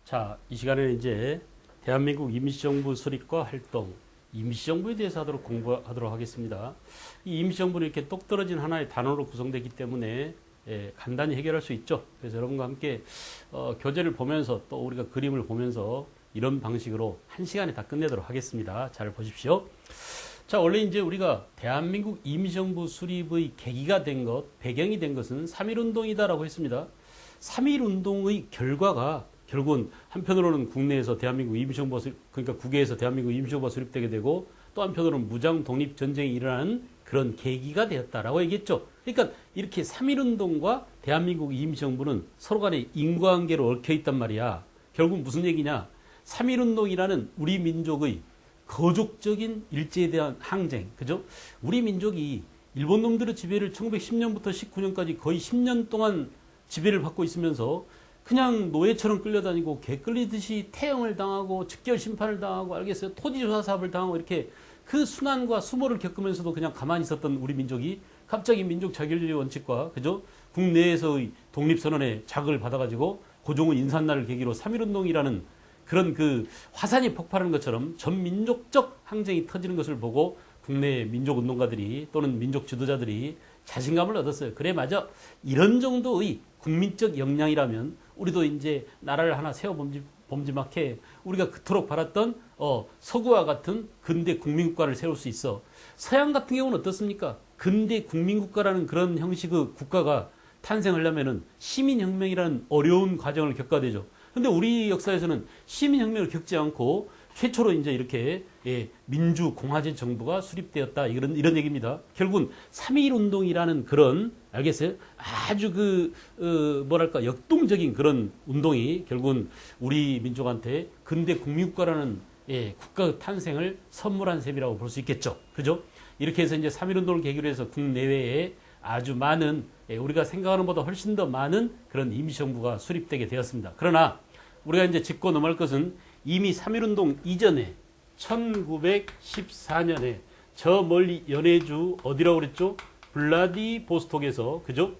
자, 이 시간에는 이제 대한민국 임시정부 수립과 활동, 임시정부에 대해서 공부하도록 하겠습니다. 이 임시정부는 이렇게 똑 떨어진 하나의 단어로 구성되기 때문에 간단히 해결할 수 있죠. 그래서 여러분과 함께 교재를 보면서 또 우리가 그림을 보면서 이런 방식으로 한 시간에 다 끝내도록 하겠습니다. 잘 보십시오. 자, 원래 이제 우리가 대한민국 임시정부 수립의 계기가 된 것, 배경이 된 것은 3.1운동이다라고 했습니다. 3.1운동의 결과가 결국은 한편으로는 국내에서 대한민국 임시정부가 그러니까 국외에서 대한민국 임시정부가 수립되게 되고 또 한편으로는 무장 독립 전쟁이 일어나는 그런 계기가 되었다라고 얘기했죠. 그러니까 이렇게 3.1운동과 대한민국 임시정부는 서로 간에 인과관계로 얽혀 있단 말이야. 결국 무슨 얘기냐? 3.1운동이라는 우리 민족의 거족적인 일제에 대한 항쟁, 그죠? 우리 민족이 일본 놈들의 지배를 1910년부터 19년까지 거의 10년 동안 지배를 받고 있으면서 그냥 노예처럼 끌려다니고 개 끌리듯이 태형을 당하고 즉결 심판을 당하고 알겠어요? 토지조사 사업을 당하고 이렇게 그 순환과 수모를 겪으면서도 그냥 가만히 있었던 우리 민족이 갑자기 민족 자결주의 원칙과 그죠? 국내에서의 독립선언에 자극을 받아가지고 고종은 인산날을 계기로 3.1운동이라는 그런 그 화산이 폭발하는 것처럼 전 민족적 항쟁이 터지는 것을 보고 국내 민족운동가들이 또는 민족 지도자들이 자신감을 얻었어요. 그래, 맞아. 이런 정도의 국민적 역량이라면 우리도 이제 나라를 하나 세워 범지막해 우리가 그토록 바랐던 서구와 같은 근대 국민국가를 세울 수 있어. 서양 같은 경우는 어떻습니까? 근대 국민국가라는 그런 형식의 국가가 탄생하려면은 시민혁명이라는 어려운 과정을 겪어야 되죠. 근데 우리 역사에서는 시민혁명을 겪지 않고 최초로 이제 이렇게 민주공화제 정부가 수립되었다. 이런 얘기입니다. 결국은 3.1운동이라는 그런, 알겠어요? 아주 뭐랄까, 역동적인 그런 운동이 결국은 우리 민족한테 근대 국민국가라는 국가 탄생을 선물한 셈이라고 볼 수 있겠죠. 그죠? 이렇게 해서 이제 3.1운동을 계기로 해서 국내외에 아주 많은, 우리가 생각하는 것보다 훨씬 더 많은 그런 임시정부가 수립되게 되었습니다. 그러나 우리가 이제 짚고 넘어갈 것은 이미 3.1운동 이전에 1914년에 저 멀리 연해주 어디라고 그랬죠? 블라디보스톡에서, 그죠?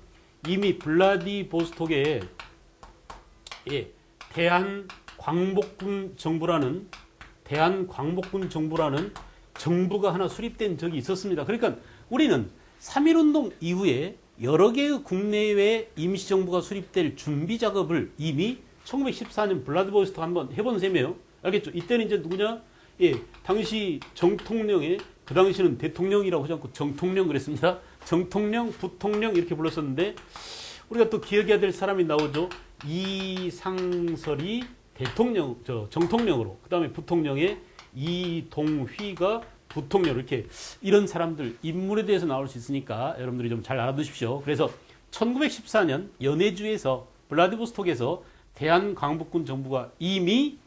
이미 블라디보스톡에 대한광복군 정부라는 정부가 하나 수립된 적이 있었습니다. 그러니까 우리는 3.1운동 이후에 여러 개의 국내외 임시정부가 수립될 준비 작업을 이미 1914년 블라디보스톡 한번 해본 셈이에요. 알겠죠? 이때는 이제 누구냐? 당시 정통령의, 그 당시는 대통령이라고 하지 않고 정통령 그랬습니다. 정통령, 부통령 이렇게 불렀었는데 우리가 또 기억해야 될 사람이 나오죠. 이상설이 정통령으로, 그 다음에 부통령의 이동휘가 부통령, 이렇게 이런 사람들 인물에 대해서 나올 수 있으니까 여러분들이 좀 잘 알아두십시오. 그래서 1914년 연해주에서 블라디보스톡에서 대한광복군 정부가 이미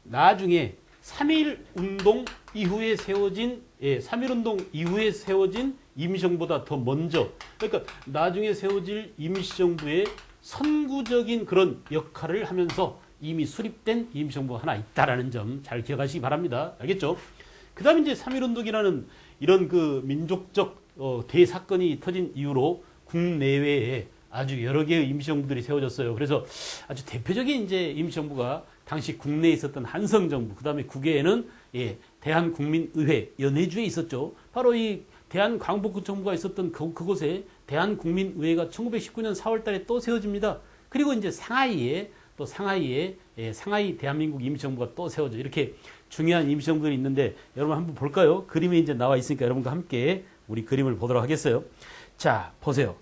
나중에 3.1운동 이후에 세워진 3.1운동 이후에 세워진 임시정부보다 더 먼저, 그러니까 나중에 세워질 임시정부의 선구적인 그런 역할을 하면서 이미 수립된 임시정부가 하나 있다라는 점 잘 기억하시기 바랍니다. 알겠죠? 그 다음에 이제 3.1운동이라는 이런 그 민족적 대사건이 터진 이후로 국내외에 아주 여러 개의 임시정부들이 세워졌어요. 그래서 아주 대표적인 이제 임시정부가 당시 국내에 있었던 한성정부, 그 다음에 국외에는 대한국민의회, 연해주에 있었죠. 바로 이 대한광복군 정부가 있었던 그곳에 대한국민의회가 1919년 4월 달에 또 세워집니다. 그리고 이제 상하이에 상하이 대한민국 임시정부가 또 세워져. 이렇게 중요한 임시정부들이 있는데 여러분 한번 볼까요? 그림이 이제 나와 있으니까 여러분과 함께 우리 그림을 보도록 하겠어요. 자, 보세요.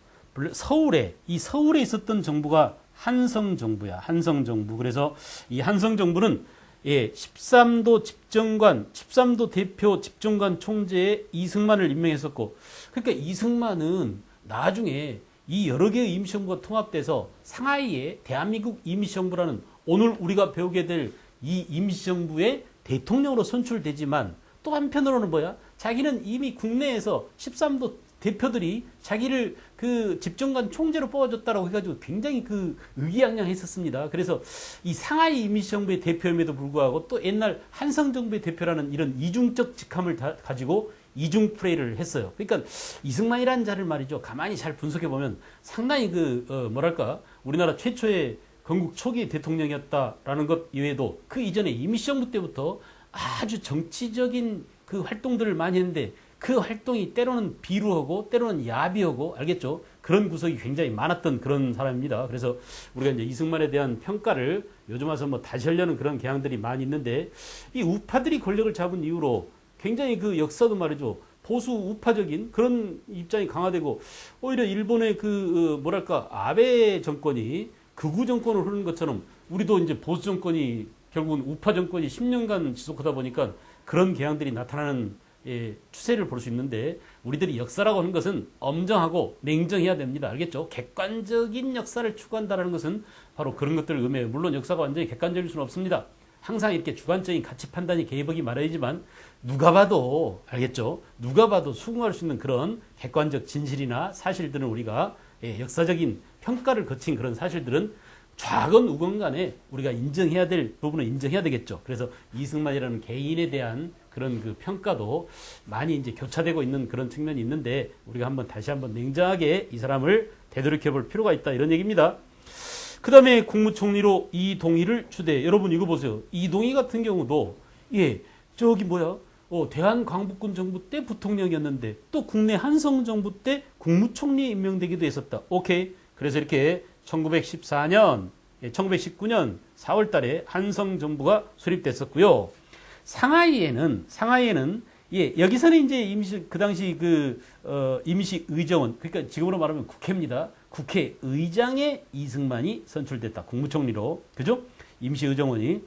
서울에 있었던 정부가 한성정부야. 한성정부. 그래서 이 한성정부는 13도 대표 집정관 총재에 이승만을 임명했었고, 그러니까 이승만은 나중에 이 여러 개의 임시정부가 통합돼서 상하이에 대한민국 임시정부라는 오늘 우리가 배우게 될 이 임시정부의 대통령으로 선출되지만 또 한편으로는 뭐야? 자기는 이미 국내에서 13도 대표들이 자기를 그 집정관 총재로 뽑아줬다라고 해가지고 굉장히 의기양양했었습니다. 그래서 이 상하이 임시정부의 대표임에도 불구하고 또 옛날 한성정부의 대표라는 이런 이중적 직함을 가지고 이중 플레이를 했어요. 그러니까 이승만이라는 자를 말이죠. 가만히 잘 분석해 보면 상당히 뭐랄까 우리나라 최초의 건국 초기 대통령이었다라는 것 이외에도 그 이전에 임시정부 때부터 아주 정치적인 그 활동들을 많이 했는데 그 활동이 때로는 비루하고 때로는 야비하고 알겠죠? 그런 구석이 굉장히 많았던 그런 사람입니다. 그래서 우리가 이제 이승만에 대한 평가를 요즘 와서 뭐 다시 하려는 그런 경향들이 많이 있는데 이 우파들이 권력을 잡은 이후로 굉장히 그 역사도 말이죠. 보수 우파적인 그런 입장이 강화되고 오히려 일본의 그 뭐랄까 아베 정권이 극우 정권을 흐르는 것처럼 우리도 이제 보수 정권이 결국은 우파 정권이 10년간 지속하다 보니까 그런 경향들이 나타나는 추세를 볼 수 있는데 우리들이 역사라고 하는 것은 엄정하고 냉정해야 됩니다. 알겠죠? 객관적인 역사를 추구한다는 것은 바로 그런 것들을 의미해요. 물론 역사가 완전히 객관적일 수는 없습니다. 항상 이렇게 주관적인 가치 판단이 개입하기 마련이지만 누가 봐도 알겠죠? 누가 봐도 수긍할 수 있는 그런 객관적 진실이나 사실들은 우리가 역사적인 평가를 거친 그런 사실들은 좌건 우건 간에 우리가 인정해야 될 부분은 인정해야 되겠죠. 그래서 이승만이라는 개인에 대한 그런 그 평가도 많이 이제 교차되고 있는 그런 측면이 있는데 우리가 다시 한번 냉정하게 이 사람을 되돌이켜 볼 필요가 있다 이런 얘기입니다. 그 다음에 국무총리로 이동희를 추대. 여러분 이거 보세요. 이동희 같은 경우도 저기 대한광복군 정부 때 부통령이었는데 또 국내 한성 정부 때 국무총리에 임명되기도 했었다. 오케이. 그래서 이렇게 1919년 4월 달에 한성 정부가 수립됐었고요. 상하이에는 여기서는 이제 그 당시 임시 의정원, 그러니까 지금으로 말하면 국회입니다. 국회의장의 이승만이 선출됐다. 국무총리로. 그죠? 임시 의정원이.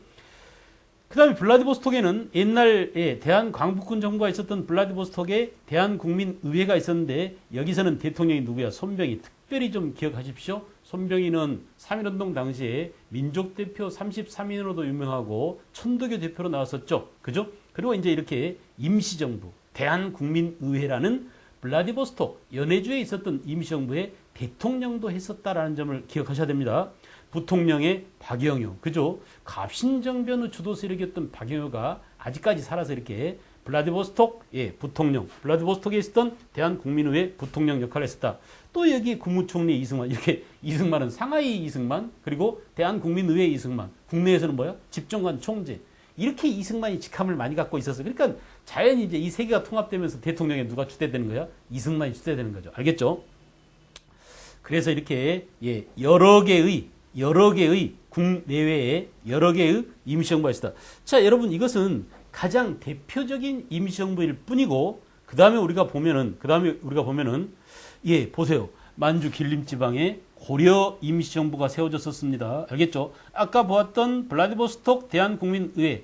그 다음에 블라디보스톡에는 옛날에 대한광복군 정부가 있었던 블라디보스톡에 대한국민의회가 있었는데 여기서는 대통령이 누구야? 손병희. 특별히 좀 기억하십시오. 손병희는 3.1운동 당시에 민족대표 33인으로도 유명하고 천도교 대표로 나왔었죠. 그죠? 그리고 이제 이렇게 임시정부, 대한국민의회라는 블라디보스톡, 연해주에 있었던 임시정부의 대통령도 했었다라는 점을 기억하셔야 됩니다. 부통령의 박영효, 그죠? 갑신정변의 주도 세력이었던 박영효가 아직까지 살아서 이렇게 블라디보스톡, 부통령, 블라디보스톡에 있었던 대한국민의회 부통령 역할을 했었다. 또 여기 국무총리 이승만, 이렇게 이승만은 상하이 이승만, 그리고 대한국민의회 이승만, 국내에서는 집정관 총재. 이렇게 이승만이 직함을 많이 갖고 있었어요. 그러니까 자연히 이제 이 세 개가 통합되면서 대통령에 누가 추대되는 거야? 이승만이 추대되는 거죠. 알겠죠? 그래서 이렇게 여러 개의 국내외에 여러 개의 임시정부가 있었다. 자, 여러분 이것은 가장 대표적인 임시정부일 뿐이고 그 다음에 우리가 보면은 보세요. 만주 길림지방에 고려 임시정부가 세워졌었습니다. 알겠죠? 아까 보았던 블라디보스톡 대한국민의회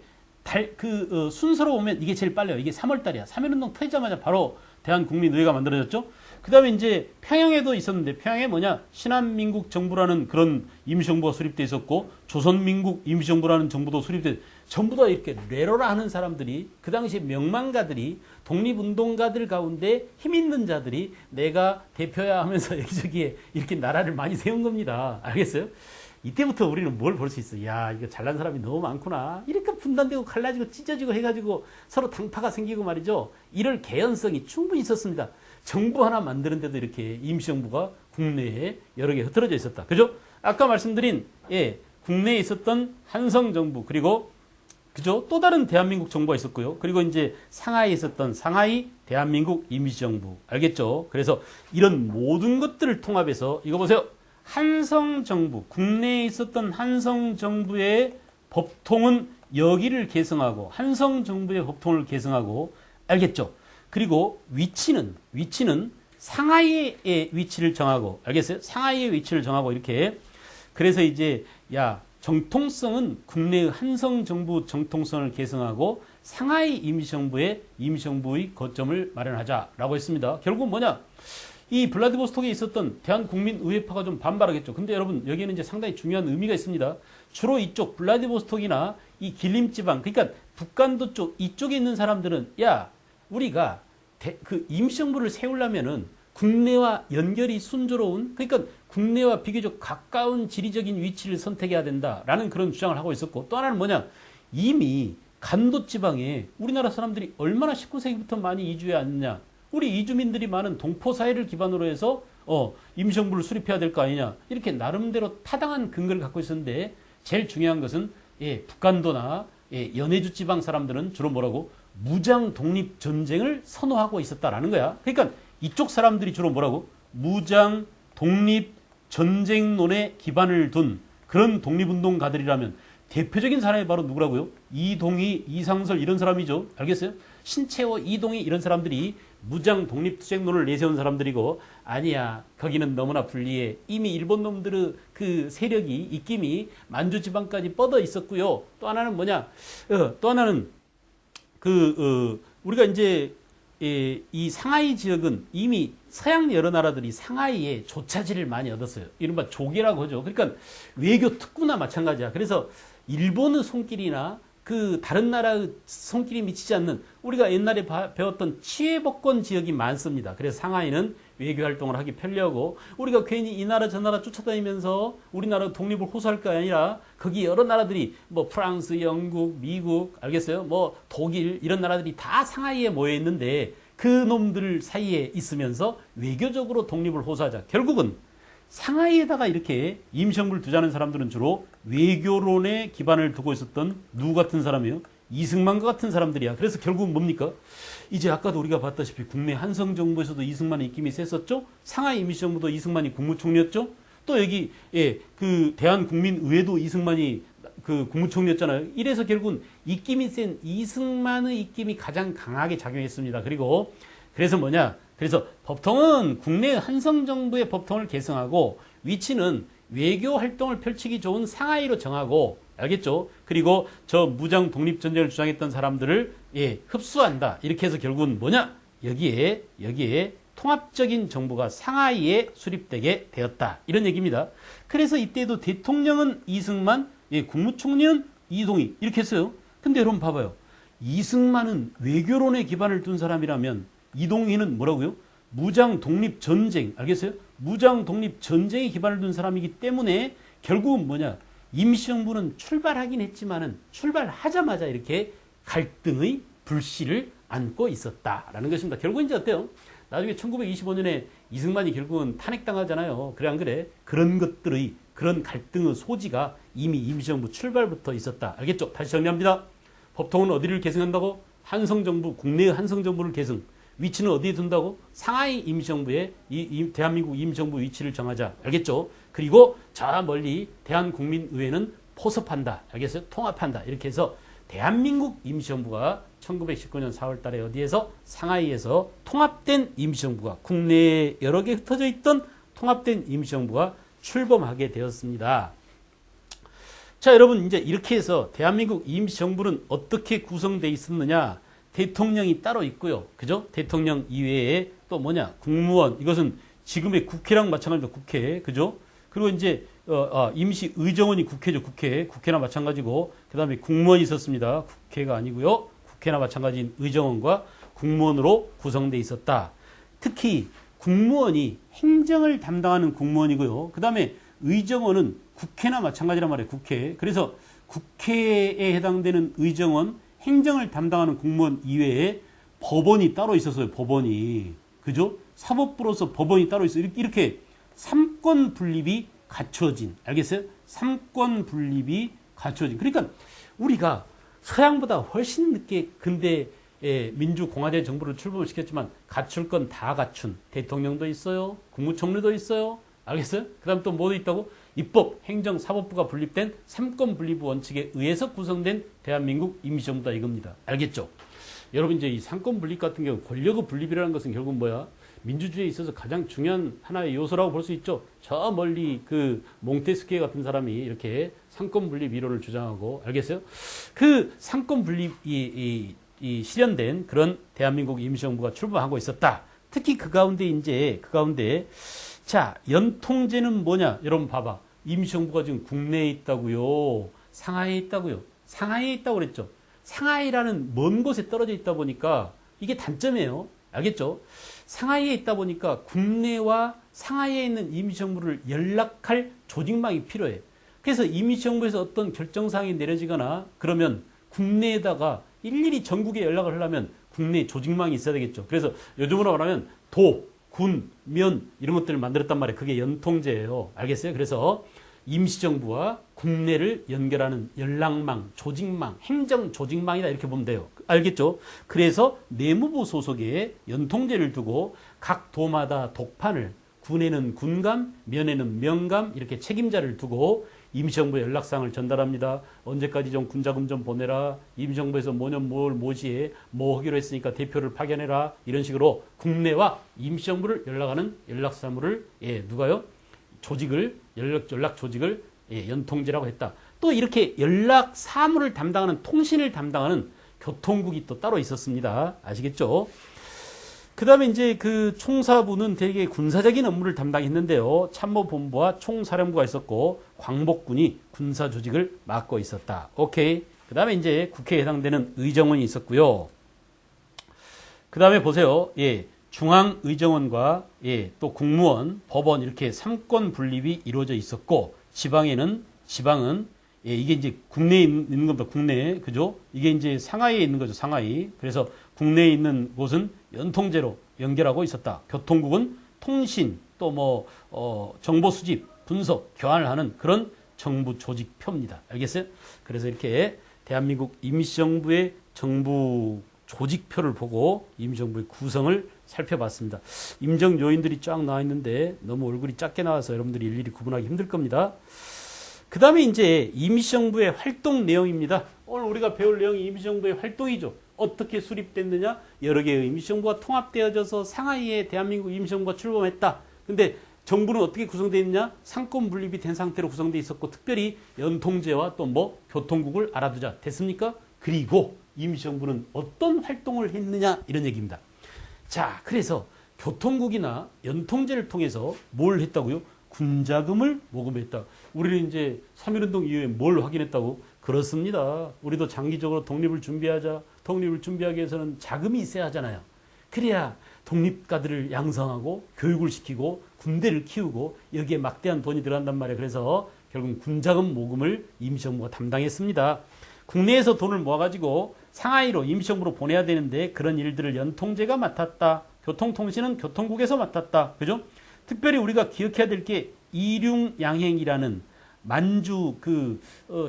순서로 보면 이게 제일 빨라요. 이게 3월달이야. 3.1운동 터지자마자 바로 대한국민의회가 만들어졌죠. 그 다음에 이제 평양에도 있었는데 평양에 신한민국 정부라는 그런 임시정부가 수립돼 있었고 조선민국 임시정부라는 정부도 수립돼 전부 다 이렇게 레로라 하는 사람들이 그 당시에 명망가들이 독립운동가들 가운데 힘 있는 자들이 내가 대표야 하면서 여기저기에 이렇게 나라를 많이 세운 겁니다. 알겠어요? 이때부터 우리는 뭘 볼 수 있어? 야, 이거 잘난 사람이 너무 많구나. 이렇게 분단되고 갈라지고 찢어지고 해가지고 서로 당파가 생기고 말이죠. 이럴 개연성이 충분히 있었습니다. 정부 하나 만드는데도 이렇게 임시정부가 국내에 여러 개 흩어져 있었다. 그죠? 아까 말씀드린 국내에 있었던 한성정부 그리고 그죠? 또 다른 대한민국 정부가 있었고요. 그리고 이제 상하이에 있었던 상하이 대한민국 임시정부. 알겠죠? 그래서 이런 모든 것들을 통합해서 이거 보세요. 한성정부, 국내에 있었던 한성정부의 법통은 여기를 계승하고 한성정부의 법통을 계승하고 알겠죠? 그리고 위치는 상하이의 위치를 정하고 알겠어요? 상하이의 위치를 정하고 이렇게 그래서 이제 정통성은 국내의 한성정부 정통성을 계승하고 상하이 임시정부의 거점을 마련하자라고 했습니다. 결국은 이 블라디보스톡에 있었던 대한국민의회파가 좀 반발하겠죠. 근데 여러분 여기에는 이제 상당히 중요한 의미가 있습니다. 주로 이쪽 블라디보스톡이나 이 길림지방 그러니까 북간도 쪽 이쪽에 있는 사람들은 우리가 그 임시정부를 세우려면은 국내와 연결이 순조로운 그러니까 국내와 비교적 가까운 지리적인 위치를 선택해야 된다라는 그런 주장을 하고 있었고 또 하나는 이미 간도 지방에 우리나라 사람들이 얼마나 19세기부터 많이 이주해 왔느냐 우리 이주민들이 많은 동포 사회를 기반으로 해서 임시정부를 수립해야 될 거 아니냐. 이렇게 나름대로 타당한 근거를 갖고 있었는데 제일 중요한 것은 북한도나 연해주 지방 사람들은 주로 뭐라고? 무장 독립 전쟁을 선호하고 있었다라는 거야. 그러니까 이쪽 사람들이 주로 뭐라고? 무장 독립 전쟁론에 기반을 둔 그런 독립운동가들이라면 대표적인 사람이 바로 누구라고요? 이동희, 이상설 이런 사람이죠. 알겠어요? 신채호, 이동희 이런 사람들이 무장 독립투쟁론을 내세운 사람들이고 아니야. 거기는 너무나 불리해. 이미 일본 놈들의 그 세력이 입김이 만주 지방까지 뻗어 있었고요. 또 하나는 뭐냐? 또 하나는 우리가 이제 이 상하이 지역은 이미 서양 여러 나라들이 상하이에 조차지를 많이 얻었어요. 이른바 조계라고 하죠. 그러니까 외교 특구나 마찬가지야. 그래서 일본의 손길이나 그 다른 나라의 손길이 미치지 않는 우리가 옛날에 배웠던 치외복권 지역이 많습니다. 그래서 상하이는 외교 활동을 하기 편리하고 우리가 괜히 이 나라 저 나라 쫓아다니면서 우리나라 독립을 호소할 게 아니라 거기 여러 나라들이 뭐 프랑스, 영국, 미국 알겠어요? 뭐 독일 이런 나라들이 다 상하이에 모여 있는데 그 놈들 사이에 있으면서 외교적으로 독립을 호소하자. 결국은 상하이에다가 이렇게 임시정부를 두자는 사람들은 주로 외교론에 기반을 두고 있었던 누구 같은 사람이에요? 이승만과 같은 사람들이야. 그래서 결국은 뭡니까? 이제 아까도 우리가 봤다시피 국내 한성정부에서도 이승만의 입김이 셌었죠? 상하이 임시정부도 이승만이 국무총리였죠? 또 여기 그 대한국민의회도 이승만이 그 국무총리였잖아요. 이래서 결국은 입김이 센 이승만의 입김이 가장 강하게 작용했습니다. 그래서 뭐냐? 그래서 법통은 국내 한성정부의 법통을 계승하고 위치는 외교 활동을 펼치기 좋은 상하이로 정하고 알겠죠? 그리고 저 무장 독립전쟁을 주장했던 사람들을 흡수한다. 이렇게 해서 결국은 뭐냐? 여기에 통합적인 정부가 상하이에 수립되게 되었다. 이런 얘기입니다. 그래서 이때도 대통령은 이승만, 국무총리는 이동희 이렇게 했어요. 근데 여러분 봐봐요. 이승만은 외교론에 기반을 둔 사람이라면 이동희는 뭐라고요? 무장 독립 전쟁, 알겠어요? 무장 독립 전쟁에 기반을 둔 사람이기 때문에 결국은 뭐냐? 임시정부는 출발하긴 했지만은 출발하자마자 이렇게 갈등의 불씨를 안고 있었다라는 것입니다. 결국은 이제 어때요? 나중에 1925년에 이승만이 결국은 탄핵당하잖아요. 그래 안 그래? 그런 것들의 그런 갈등의 소지가 이미 임시정부 출발부터 있었다. 알겠죠? 다시 정리합니다. 법통은 어디를 계승한다고? 한성정부, 국내의 한성정부를 계승. 위치는 어디에 둔다고? 상하이 임시정부에 대한민국 임시정부 위치를 정하자. 알겠죠? 그리고 저 멀리 대한국민의회는 포섭한다. 알겠어요? 통합한다. 이렇게 해서 대한민국 임시정부가 1919년 4월 달에 어디에서? 상하이에서 통합된 임시정부가 국내에 여러 개 흩어져 있던 통합된 임시정부가 출범하게 되었습니다. 자, 여러분 이제 이렇게 해서 대한민국 임시정부는 어떻게 구성되어 있었느냐? 대통령이 따로 있고요. 그죠? 대통령 이외에 또 뭐냐? 국무원. 이것은 지금의 국회랑 마찬가지로 국회. 그죠? 그리고 이제 임시 의정원이 국회죠. 국회나 마찬가지고 그다음에 국무원이 있었습니다. 국회가 아니고요. 국회나 마찬가지인 의정원과 국무원으로 구성되어 있었다. 특히 국무원이 행정을 담당하는 국무원이고요. 그다음에 의정원은 국회나 마찬가지란 말이에요. 국회. 그래서 국회에 해당되는 의정원 행정을 담당하는 공무원 이외에 법원이 따로 있었어요. 법원이. 그죠? 사법부로서 법원이 따로 있어요. 이렇게 삼권 분립이 갖춰진. 알겠어요? 삼권 분립이 갖춰진. 그러니까 우리가 서양보다 훨씬 늦게 근대 민주공화제 정부를 출범을 시켰지만 갖출 건 다 갖춘 대통령도 있어요. 국무총리도 있어요. 알겠어요? 그 다음 또 뭐도 있다고? 입법, 행정, 사법부가 분립된 삼권 분립 원칙에 의해서 구성된 대한민국 임시정부다 이겁니다. 알겠죠? 여러분 이제 이 삼권 분립 같은 경우 권력의 분립이라는 것은 결국 뭐야? 민주주의에 있어서 가장 중요한 하나의 요소라고 볼 수 있죠. 저 멀리 그 몽테스키에 같은 사람이 이렇게 삼권 분립 이론을 주장하고 알겠어요? 그 삼권 분립이 실현된 그런 대한민국 임시정부가 출범하고 있었다. 특히 그 가운데 자, 연통제는 뭐냐? 여러분 봐봐. 임시정부가 지금 국내에 있다고요. 상하이에 있다고요. 상하이에 있다고 그랬죠. 상하이라는 먼 곳에 떨어져 있다 보니까 이게 단점이에요. 알겠죠? 상하이에 있다 보니까 국내와 상하이에 있는 임시정부를 연락할 조직망이 필요해. 그래서 임시정부에서 어떤 결정사항이 내려지거나 그러면 국내에다가 일일이 전국에 연락을 하려면 국내 조직망이 있어야 되겠죠. 그래서 요즘으로 말하면 군, 면 이런 것들을 만들었단 말이에요. 그게 연통제예요. 알겠어요? 그래서 임시정부와 국내를 연결하는 연락망, 조직망, 행정조직망이다 이렇게 보면 돼요. 알겠죠? 그래서 내무부 소속의 연통제를 두고 각 도마다 독판을 군에는 군감, 면에는 면감 이렇게 책임자를 두고 임시정부에 연락상을 전달합니다. 언제까지 좀 군자금 좀 보내라. 임시정부에서 뭐년 뭘 뭐시에 뭐 하기로 했으니까 대표를 파견해라. 이런 식으로 국내와 임시정부를 연락하는 연락사무를 누가요? 조직을 연락 조직을 연통제라고 했다. 또 이렇게 연락 사무를 담당하는 통신을 담당하는 교통국이 또 따로 있었습니다. 아시겠죠? 그 다음에 이제 그 총사부는 대개 군사적인 업무를 담당했는데요. 참모본부와 총사령부가 있었고 광복군이 군사 조직을 맡고 있었다. 오케이. 그 다음에 이제 국회에 해당되는 의정원이 있었고요. 그 다음에 보세요. 중앙의정원과 또 국무원, 법원 이렇게 삼권 분립이 이루어져 있었고 지방은 이게 이제 국내에 있는 겁니다. 국내에 그죠? 이게 이제 상하이에 있는 거죠. 상하이. 그래서 국내에 있는 곳은 연통제로 연결하고 있었다. 교통국은 통신 또 정보 수집, 분석, 교환을 하는 그런 정부 조직표입니다. 알겠어요? 그래서 이렇게 대한민국 임시정부의 정부 조직표를 보고 임시정부의 구성을 살펴봤습니다. 임정 요인들이 쫙 나와 있는데 너무 얼굴이 작게 나와서 여러분들이 일일이 구분하기 힘들 겁니다. 그 다음에 이제 임시정부의 활동 내용입니다. 오늘 우리가 배울 내용이 임시정부의 활동이죠. 어떻게 수립됐느냐? 여러 개의 임시정부가 통합되어져서 상하이에 대한민국 임시정부가 출범했다. 근데 정부는 어떻게 구성되어 있느냐? 상권 분립이 된 상태로 구성되어 있었고 특별히 연통제와 또 교통국을 알아두자. 됐습니까? 그리고 임시정부는 어떤 활동을 했느냐? 이런 얘기입니다. 자, 그래서 교통국이나 연통제를 통해서 뭘 했다고요? 군자금을 모금했다. 우리는 이제 3.1운동 이후에 뭘 확인했다고? 그렇습니다. 우리도 장기적으로 독립을 준비하자. 독립을 준비하기 위해서는 자금이 있어야 하잖아요. 그래야 독립가들을 양성하고 교육을 시키고 군대를 키우고 여기에 막대한 돈이 들어간단 말이에요. 그래서 결국 군자금 모금을 임시정부가 담당했습니다. 국내에서 돈을 모아가지고 상하이로 임시정부로 보내야 되는데 그런 일들을 연통제가 맡았다. 교통통신은 교통국에서 맡았다. 그죠? 특별히 우리가 기억해야 될 게 이륙양행이라는 만주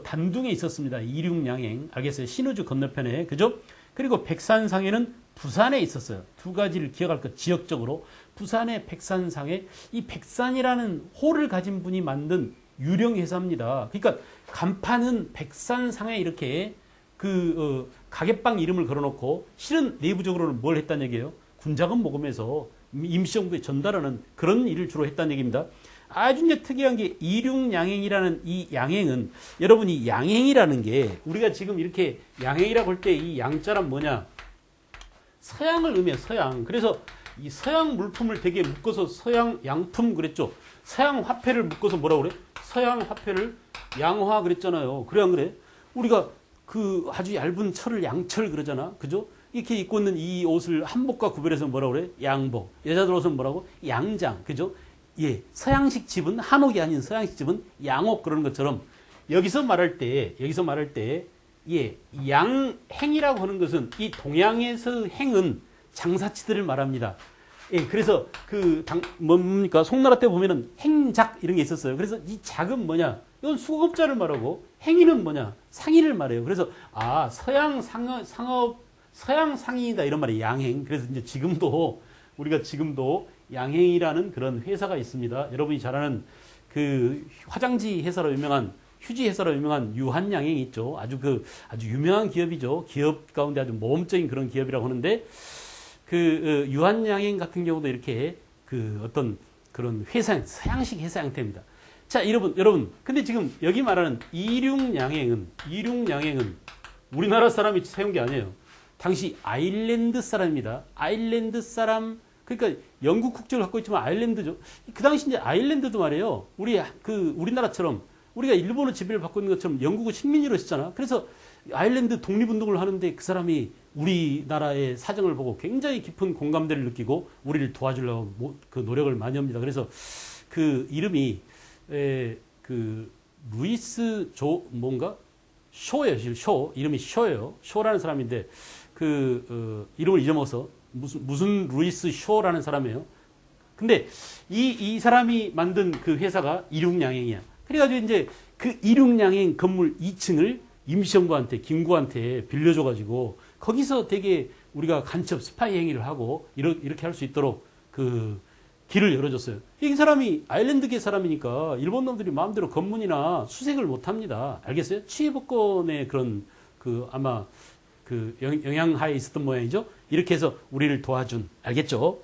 단둥에 있었습니다. 이륙양행. 알겠어요? 신우주 건너편에. 그죠? 그리고 백산상에는 부산에 있었어요. 두 가지를 기억할 것. 지역적으로. 부산의 백산상에 이 백산이라는 호를 가진 분이 만든 유령 회사입니다. 그러니까 간판은 백산상에 이렇게 가게빵 이름을 걸어놓고 실은 내부적으로는 뭘 했다는 얘기예요? 군자금 모금해서 임시정부에 전달하는 그런 일을 주로 했다는 얘기입니다. 아주 이제 특이한 게 이륙양행이라는 이 양행은 여러분이 양행이라는 게 우리가 지금 이렇게 양행이라고 할 때 이 양자란 뭐냐? 서양을 의미해요. 서양. 그래서 이 서양 물품을 되게 묶어서 서양 양품 그랬죠. 서양 화폐를 묶어서 뭐라고 그래? 서양 화폐를 양화 그랬잖아요. 그래 안 그래? 우리가 아주 얇은 철을 양철 그러잖아. 그죠? 이렇게 입고 있는 이 옷을 한복과 구별해서 뭐라고 그래? 양복. 여자들 옷은 뭐라고? 양장. 그죠? 서양식 집은 한옥이 아닌 서양식 집은 양옥 그러는 것처럼 여기서 말할 때 양행이라고 하는 것은 이 동양에서 행은 장사치들을 말합니다. 그래서 뭡니까? 송나라 때 보면은 행작 이런 게 있었어요. 그래서 이 작은 뭐냐? 이건 수급자를 말하고 행위는 뭐냐? 상의를 말해요. 그래서 서양 상의이다 이런 말이 양행. 그래서 이제 우리가 지금도 양행이라는 그런 회사가 있습니다. 여러분이 잘 아는 화장지 회사로 유명한 휴지 회사로 유명한 유한양행이 있죠. 아주 유명한 기업이죠. 기업 가운데 아주 모범적인 그런 기업이라고 하는데 유한양행 같은 경우도 이렇게 어떤 그런 서양식 회사 형태입니다. 자, 여러분. 근데 지금 여기 말하는 이륙양행은 우리나라 사람이 세운 게 아니에요. 당시 아일랜드 사람입니다. 아일랜드 사람, 그러니까 영국 국적을 갖고 있지만 아일랜드죠. 그 당시 이제 아일랜드도 말이에요. 우리나라처럼 우리가 일본의 지배를 받고 있는 것처럼 영국은 식민지로 했잖아. 그래서 아일랜드 독립운동을 하는데 그 사람이 우리나라의 사정을 보고 굉장히 깊은 공감대를 느끼고 우리를 도와주려고 노력을 많이 합니다. 그래서 이름이 루이스 쇼예요. 이름이 쇼예요. 쇼라는 사람인데 이름을 잊어먹어서 무슨 루이스 쇼라는 사람이에요. 근데 이 사람이 만든 그 회사가 이륙양행이야. 그래가지고 이제 그 이륙양행 건물 2층을 임시정부한테, 김구한테 빌려줘가지고 거기서 되게 우리가 간첩 스파이 행위를 하고 이렇게 할 수 있도록 그 길을 열어줬어요. 이 사람이 아일랜드계 사람이니까 일본 놈들이 마음대로 검문이나 수색을 못 합니다. 알겠어요? 치해복권의 그런 그 아마 그 영향하에 있었던 모양이죠. 이렇게 해서 우리를 도와준, 알겠죠?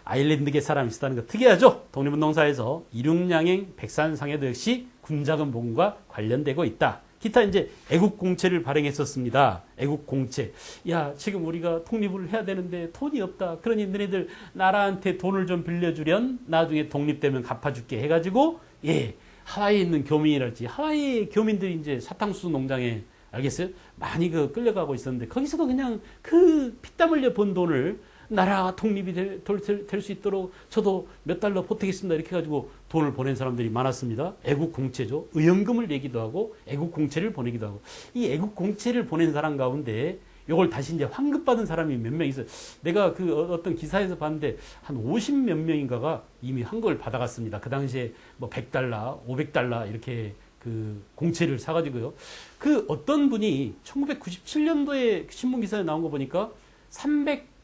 아일랜드계 사람이 있었다는 거 특이하죠? 독립운동사에서 이륙양행 백산상해도 역시 군자금 보금과 관련되고 있다. 기타 이제 애국공채를 발행했었습니다. 애국공채. 야, 지금 우리가 독립을 해야 되는데 돈이 없다. 그러니 너네들 나라한테 돈을 좀 빌려주련 나중에 독립되면 갚아줄게 해가지고, 예, 하와이에 있는 교민이랄지, 하와이 교민들이 이제 사탕수수 농장에, 알겠어요? 많이 끌려가고 있었는데, 거기서도 그냥 그 피땀 흘려 번 돈을 나라가 독립이 될 수 있도록 저도 몇 달러 보태겠습니다. 이렇게 해가지고 돈을 보낸 사람들이 많았습니다. 애국공채죠. 의연금을 내기도 하고 애국공채를 보내기도 하고. 이 애국공채를 보낸 사람 가운데 이걸 다시 이제 환급받은 사람이 몇 명 있어요. 내가 그 어떤 기사에서 봤는데 한 50 몇 명인가가 이미 환급을 받아갔습니다. 그 당시에 뭐 100달러, 500달러 이렇게 그 공채를 사가지고요. 그 어떤 분이 1997년도에 신문 기사에 나온 거 보니까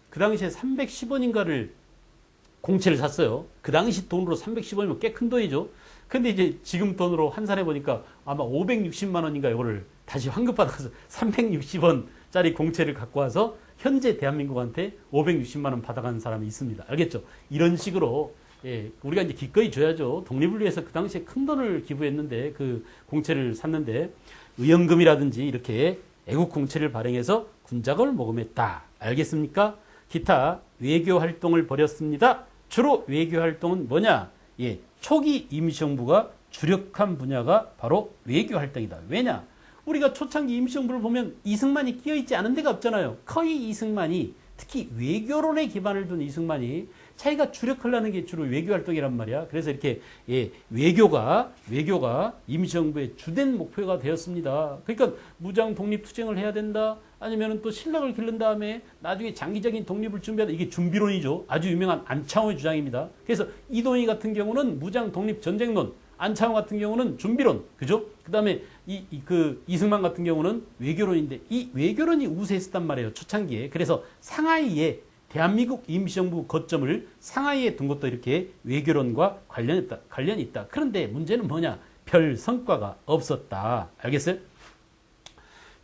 그 당시에 310원인가를 공채를 샀어요. 그 당시 돈으로 310원이면 꽤 큰 돈이죠. 근데 이제 지금 돈으로 환산해 보니까 아마 560만 원인가 이거를 다시 환급받아서 360원짜리 공채를 갖고 와서 현재 대한민국한테 560만 원 받아간 사람이 있습니다. 알겠죠? 이런 식으로 예, 우리가 이제 기꺼이 줘야죠. 독립을 위해서 그 당시에 큰 돈을 기부했는데 그 공채를 샀는데 의연금이라든지 이렇게 애국 공채를 발행해서 군자금을 모금했다. 알겠습니까? 기타 외교 활동을 벌였습니다. 주로 외교 활동은 뭐냐? 예, 초기 임시정부가 주력한 분야가 바로 외교 활동이다. 왜냐? 우리가 초창기 임시정부를 보면 이승만이 끼어있지 않은 데가 없잖아요. 거의 이승만이, 특히 외교론에 기반을 둔 이승만이 자기가 주력하려는 게 주로 외교 활동이란 말이야. 그래서 이렇게 예, 외교가 임시정부의 주된 목표가 되었습니다. 그러니까 무장 독립 투쟁을 해야 된다. 아니면 또 신락을 기른 다음에 나중에 장기적인 독립을 준비하다. 이게 준비론이죠. 아주 유명한 안창호의 주장입니다. 그래서 이동희 같은 경우는 무장 독립 전쟁론, 안창호 같은 경우는 준비론, 그죠? 그 다음에 이승만 같은 경우는 외교론인데 이 외교론이 우세했단 말이에요. 초창기에. 그래서 상하이에 대한민국 임시정부 거점을 상하이에 둔 것도 이렇게 외교론과 관련이 있다. 그런데 문제는 뭐냐? 별 성과가 없었다. 알겠어요?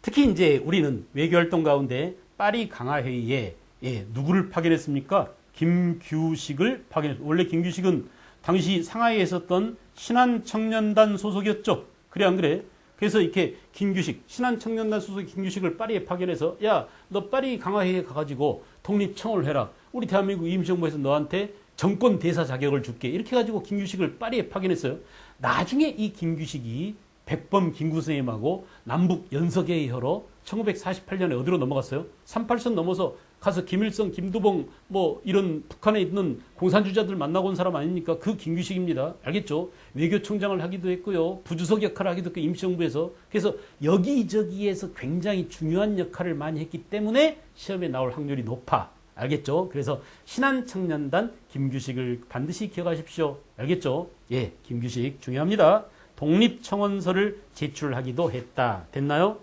특히 이제 우리는 외교활동 가운데 파리 강화회의에 예, 누구를 파견했습니까? 김규식을 파견했습니다. 원래 김규식은 당시 상하이에 있었던 신한청년단 소속이었죠. 그래 안 그래? 그래서 이렇게 김규식, 신한청년단 소속 김규식을 파리에 파견해서 야, 너 파리 강화회의에 가가지고 독립청원을 해라. 우리 대한민국 임시정부에서 너한테 정권 대사 자격을 줄게. 이렇게 해가지고 김규식을 파리에 파견했어요. 나중에 이 김규식이 백범 김구 선생님하고 남북 연석회의하러 1948년에 어디로 넘어갔어요? 38선 넘어서 가서 김일성, 김두봉 뭐 이런 북한에 있는 공산주의자들 만나고 온 사람 아닙니까? 그 김규식입니다. 알겠죠? 외교총장을 하기도 했고요. 부주석 역할을 하기도 했고 임시정부에서. 그래서 여기저기에서 굉장히 중요한 역할을 많이 했기 때문에 시험에 나올 확률이 높아. 알겠죠? 그래서 신한청년단 김규식을 반드시 기억하십시오. 알겠죠? 예, 김규식 중요합니다. 독립청원서를 제출하기도 했다. 됐나요?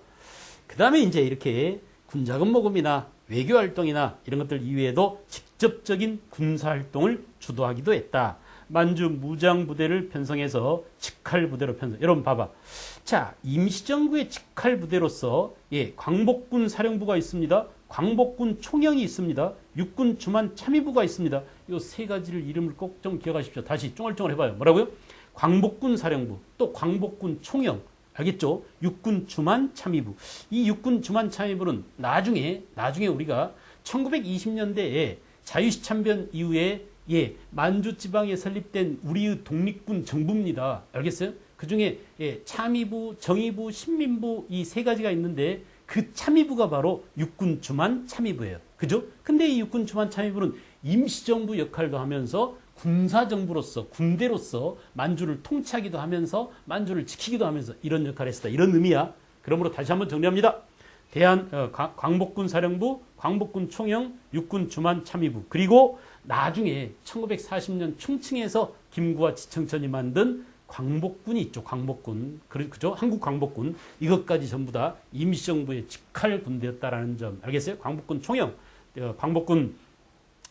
그 다음에 이제 이렇게 군자금 모금이나 외교활동이나 이런 것들 이외에도 직접적인 군사활동을 주도하기도 했다. 만주 무장부대를 편성해서 직할부대로 편성. 여러분 봐봐. 자, 임시정부의 직할부대로서 예, 광복군 사령부가 있습니다. 광복군 총영이 있습니다. 육군 주만 참의부가 있습니다. 이 세 가지를 이름을 꼭 좀 기억하십시오. 다시 쫑알쫑알 해봐요. 뭐라고요? 광복군 사령부, 또 광복군 총영, 알겠죠? 육군 주만 참의부. 이 육군 주만 참의부는 나중에 우리가 1920년대에 자유시 참변 이후에 예, 만주 지방에 설립된 우리의 독립군 정부입니다. 알겠어요? 그 중에 예, 참의부, 정의부, 신민부 이 세 가지가 있는데 그 참의부가 바로 육군 주만 참의부예요. 그죠? 근데 이 육군 주만 참의부는 임시정부 역할도 하면서 군사정부로서 군대로서 만주를 통치하기도 하면서 만주를 지키기도 하면서 이런 역할을 했었다. 이런 의미야. 그러므로 다시 한번 정리합니다. 광복군 사령부, 광복군 총영, 육군 주만 참의부, 그리고 나중에 1940년 충칭에서 김구와 지청천이 만든 광복군이 있죠. 광복군. 그죠? 한국 광복군. 이것까지 전부 다 임시정부의 직할 군대였다라는 점. 알겠어요? 광복군 총영, 광복군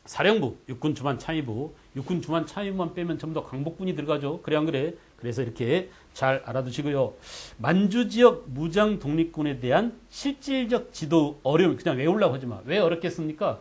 사령부, 육군 주만 참의부, 육군 주만 참의부만 빼면 전부 다 광복군이 들어가죠. 그래 안 그래? 그래서 이렇게 잘 알아두시고요. 만주 지역 무장 독립군에 대한 실질적 지도 어려움, 그냥 외우려고 하지 마. 왜 어렵겠습니까?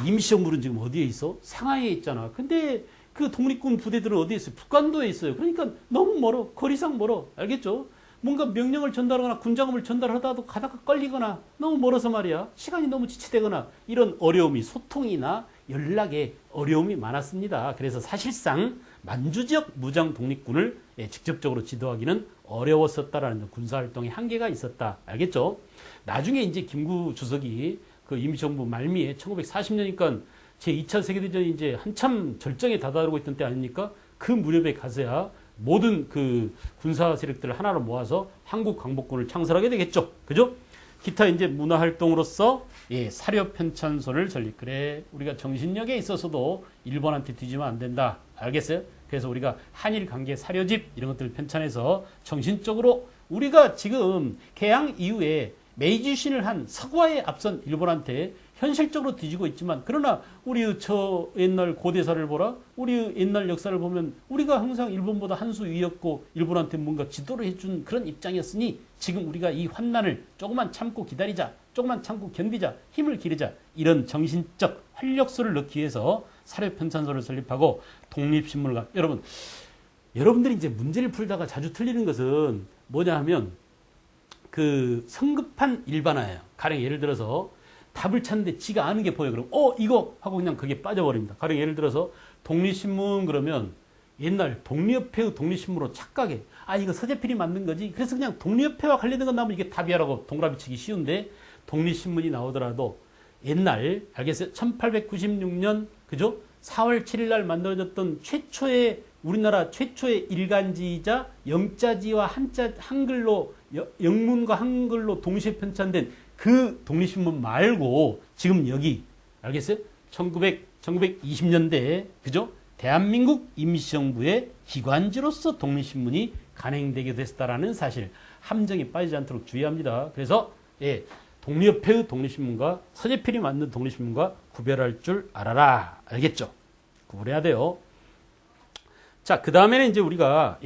임시정부는 지금 어디에 있어? 상하이에 있잖아. 근데 그 독립군 부대들은 어디에 있어요? 북한도에 있어요. 그러니까 너무 멀어. 거리상 멀어. 알겠죠? 뭔가 명령을 전달하거나 군자금을 전달하다도 가다가 걸리거나 너무 멀어서 말이야. 시간이 너무 지체되거나 이런 어려움이 소통이나 연락에 어려움이 많았습니다. 그래서 사실상 만주 지역 무장 독립군을 직접적으로 지도하기는 어려웠었다라는 군사활동의 한계가 있었다. 알겠죠? 나중에 이제 김구 주석이 그 임시정부 말미에 1940년이니까 제2차 세계대전이 이제 한참 절정에 다다르고 있던 때 아닙니까? 그 무렵에 가서야 모든 그 군사 세력들을 하나로 모아서 한국 광복군을 창설하게 되겠죠. 그죠? 기타 이제 문화활동으로서 사료 편찬소를 설립. 그래, 우리가 정신력에 있어서도 일본한테 뒤지면 안 된다. 알겠어요? 그래서 우리가 한일 관계 사료집 이런 것들을 편찬해서 정신적으로 우리가 지금 개항 이후에 메이지 유신을 한 서구화에 앞선 일본한테 현실적으로 뒤지고 있지만 그러나 우리 저 옛날 고대사를 보라. 우리 옛날 역사를 보면 우리가 항상 일본보다 한 수 위였고 일본한테 뭔가 지도를 해준 그런 입장이었으니 지금 우리가 이 환난을 조금만 참고 기다리자. 조금만 참고 견디자. 힘을 기르자. 이런 정신적 활력소를 넣기 위해서 사료편찬소를 설립하고 독립신문을 여러분들이 이제 문제를 풀다가 자주 틀리는 것은 뭐냐 하면 그 성급한 일반화예요. 가령 예를 들어서 답을 찾는데 지가 아는 게 보여. 그럼 이거 하고 그냥 그게 빠져버립니다. 가령 예를 들어서 독립신문 그러면 옛날 독립협회의 독립신문으로 착각해. 이거 서재필이 만든 거지. 그래서 그냥 독립협회와 관련된 건 나오면 이게 답이야라고 동그라미 치기 쉬운데 독립신문이 나오더라도 옛날 알겠어요? 1896년 그죠? 4월 7일 날 만들어졌던 우리나라 최초의 일간지이자 영자지와 한글로 영문과 한글로 동시에 편찬된 그 독립신문 말고 지금 여기 알겠어요? 1920년대에 그죠? 대한민국 임시정부의 기관지로서 독립신문이 간행되게 됐다라는 사실 함정에 빠지지 않도록 주의합니다. 그래서 독립협회의 독립신문과 서재필이 만든 독립신문과 구별할 줄 알아라. 알겠죠? 구분해야 돼요. 자, 그 다음에는 이제 우리가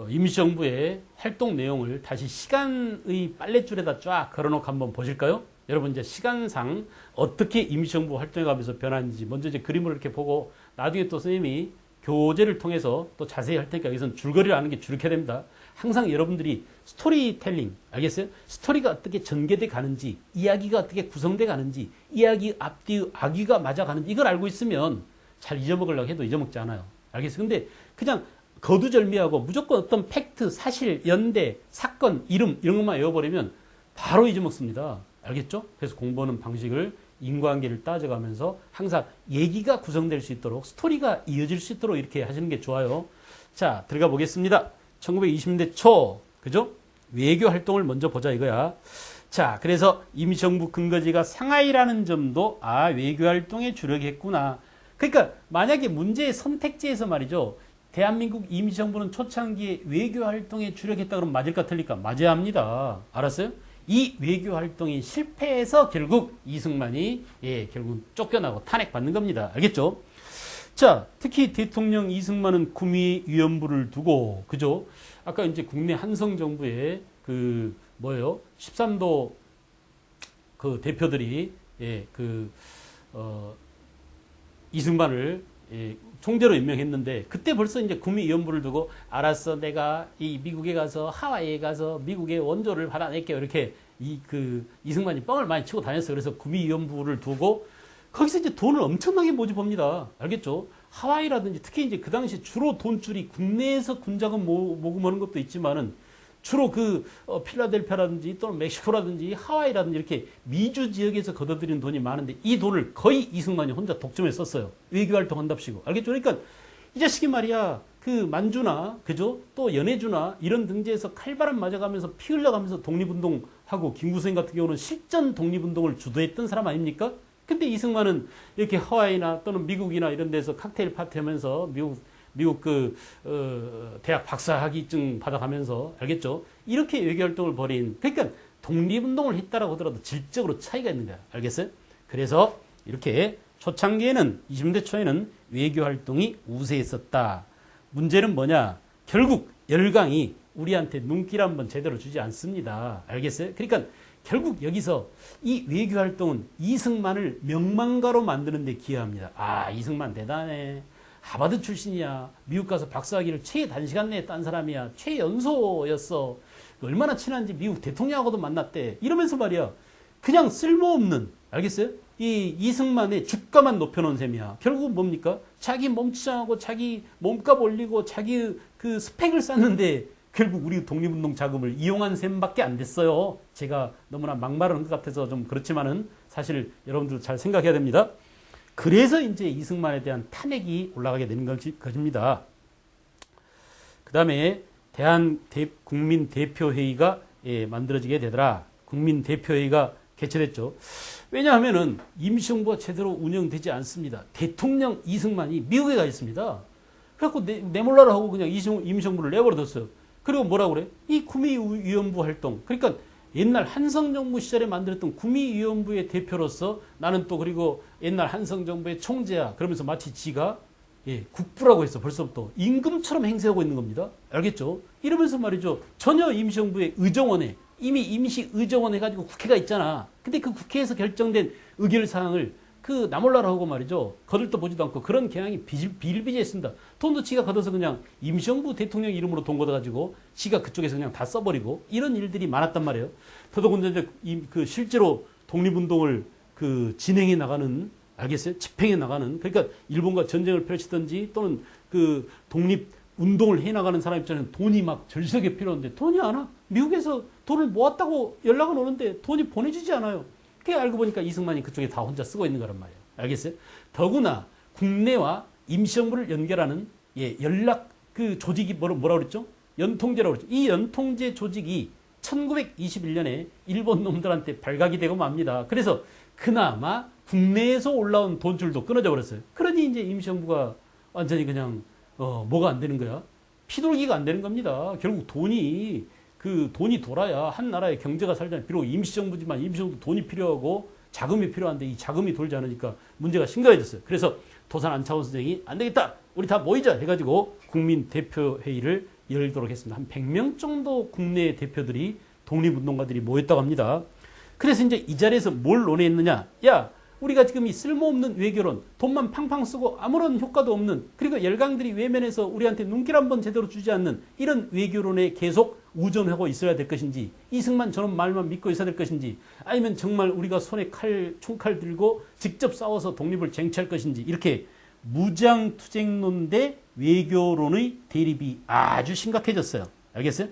임시정부의 활동 내용을 다시 시간의 빨랫줄에다 쫙 걸어놓고 한번 보실까요? 여러분 이제 시간상 어떻게 임시정부 활동해가면서 변하는지 먼저 이제 그림을 이렇게 보고 나중에 또 선생님이 교재를 통해서 또 자세히 할 테니까 여기서는 줄거리를 아는 게 줄게 됩니다. 항상 여러분들이 스토리텔링 알겠어요? 스토리가 어떻게 전개돼 가는지 이야기가 어떻게 구성돼 가는지 이야기 앞뒤 악의가 맞아 가는지 이걸 알고 있으면 잘 잊어먹으려고 해도 잊어먹지 않아요. 알겠어요? 근데 그냥 거두절미하고 무조건 어떤 팩트, 사실, 연대, 사건, 이름 이런 것만 외워버리면 바로 잊어먹습니다. 알겠죠? 그래서 공부하는 방식을 인과관계를 따져가면서 항상 얘기가 구성될 수 있도록 스토리가 이어질 수 있도록 이렇게 하시는 게 좋아요. 자, 들어가 보겠습니다. 1920년대 초 그죠? 외교 활동을 먼저 보자 이거야. 자, 그래서 임시정부 근거지가 상하이라는 점도 외교 활동에 주력했구나. 그러니까 만약에 문제의 선택지에서 말이죠. 대한민국 임시정부는 초창기에 외교 활동에 주력했다 그러면 맞을까 틀릴까? 맞아야 합니다. 알았어요? 이 외교 활동이 실패해서 결국 이승만이 결국 쫓겨나고 탄핵받는 겁니다. 알겠죠? 자, 특히 대통령 이승만은 구미 위원부를 두고 그죠? 아까 이제 국내 한성 정부의 13도 그 대표들이 이승만을 총재로 임명했는데 그때 벌써 이제 구미 위원부를 두고 알았어 내가 이 미국에 가서 하와이에 가서 미국의 원조를 받아낼게요 이렇게 이승만이 뻥을 많이 치고 다녔어요. 그래서 구미 위원부를 두고 거기서 이제 돈을 엄청나게 모집합니다. 알겠죠? 하와이라든지 특히 이제 그 당시 주로 돈줄이 국내에서 군자금 모금하는 것도 있지만은 주로 필라델피아라든지 또는 멕시코라든지 하와이라든지 이렇게 미주 지역에서 걷어들이는 돈이 많은데 이 돈을 거의 이승만이 혼자 독점해 썼어요. 외교활동 한답시고. 알겠죠? 그러니까 이 자식이 말이야 만주나 그죠? 또 연해주나 이런 등지에서 칼바람 맞아가면서 피 흘려가면서 독립운동하고 김구선 같은 경우는 실전 독립운동을 주도했던 사람 아닙니까? 근데 이승만은 이렇게 하와이나 또는 미국이나 이런 데서 칵테일 파티 하면서 미국 대학 박사학위증 받아가면서 알겠죠? 이렇게 외교 활동을 벌인, 그러니까 독립운동을 했다라고 하더라도 질적으로 차이가 있는 거야. 알겠어요? 그래서 이렇게 초창기에는 20대 초에는 외교 활동이 우세했었다. 문제는 뭐냐? 결국 열강이 우리한테 눈길 한번 제대로 주지 않습니다. 알겠어요? 그러니까 결국 여기서 이 외교 활동은 이승만을 명망가로 만드는 데 기여합니다. 아, 이승만 대단해. 하버드 출신이야. 미국 가서 박사학위를 최단시간 내에 딴 사람이야. 최연소였어. 얼마나 친한지 미국 대통령하고도 만났대. 이러면서 말이야. 그냥 쓸모없는, 알겠어요? 이 이승만의 주가만 높여놓은 셈이야. 결국은 뭡니까? 자기 몸치장하고 자기 몸값 올리고 자기 그 스펙을 쌓는데 결국 우리 독립운동 자금을 이용한 셈밖에 안 됐어요. 제가 너무나 막말하는 것 같아서 좀 그렇지만은 사실 여러분들 잘 생각해야 됩니다. 그래서 이제 이승만에 대한 탄핵이 올라가게 되는 것입니다. 그 다음에 대한국민대표회의가 만들어지게 되더라. 국민대표회의가 개최됐죠. 왜냐하면은 임시정부가 제대로 운영되지 않습니다. 대통령 이승만이 미국에 가 있습니다. 그래갖고 내몰라라 하고 그냥 임시정부를 내버려뒀어요. 그리고 뭐라고 그래? 이 구미위원부 활동. 그러니까 옛날 한성정부 시절에 만들었던 구미위원부의 대표로서 나는 또 그리고 옛날 한성정부의 총재야. 그러면서 마치 지가 국부라고 해서 벌써부터 임금처럼 행세하고 있는 겁니다. 알겠죠? 이러면서 말이죠. 전혀 임시정부의 의정원에 이미 임시 의정원 해가지고 국회가 있잖아. 근데 그 국회에서 결정된 의결사항을 그 나몰라라 하고 말이죠. 거들떠 보지도 않고 그런 경향이 비일비재했습니다. 돈도 지가 걷어서 그냥 임시정부 대통령 이름으로 돈 걷어가지고 지가 그쪽에서 그냥 다 써버리고 이런 일들이 많았단 말이에요. 더더군다나 그 실제로 독립운동을 그 진행해 나가는, 알겠어요? 집행해 나가는, 그러니까 일본과 전쟁을 펼치든지 또는 그 독립운동을 해 나가는 사람 입장에서는 돈이 막 절실하게 필요한데 돈이 안 와. 미국에서 돈을 모았다고 연락은 오는데 돈이 보내주지 않아요. 그게 알고 보니까 이승만이 그쪽에 다 혼자 쓰고 있는 거란 말이에요. 알겠어요? 더구나 국내와 임시정부를 연결하는 연락 그 조직이 뭐라고 그랬죠? 연통제라고 그랬죠. 이 연통제 조직이 1921년에 일본 놈들한테 발각이 되고 맙니다. 그래서 그나마 국내에서 올라온 돈줄도 끊어져 버렸어요. 그러니 이제 임시정부가 완전히 그냥 뭐가 안 되는 거야? 피돌기가 안 되는 겁니다. 결국 돈이 돌아야 한 나라의 경제가 살잖아요. 비록 임시정부지만 임시정부 돈이 필요하고 자금이 필요한데 이 자금이 돌지 않으니까 문제가 심각해졌어요. 그래서 도산 안창호 선생이 안 되겠다. 우리 다 모이자 해가지고 국민대표회의를 열도록 했습니다. 한 100명 정도 국내 대표들이 독립운동가들이 모였다고 합니다. 그래서 이제 이 자리에서 뭘 논의했느냐. 야, 우리가 지금 이 쓸모없는 외교론, 돈만 팡팡 쓰고 아무런 효과도 없는, 그리고 열강들이 외면해서 우리한테 눈길 한번 제대로 주지 않는 이런 외교론에 계속 우존하고 있어야 될 것인지, 이승만 저런 말만 믿고 있어야 될 것인지, 아니면 정말 우리가 손에 총칼 들고 직접 싸워서 독립을 쟁취할 것인지, 이렇게 무장투쟁론 대 외교론의 대립이 아주 심각해졌어요. 알겠어요?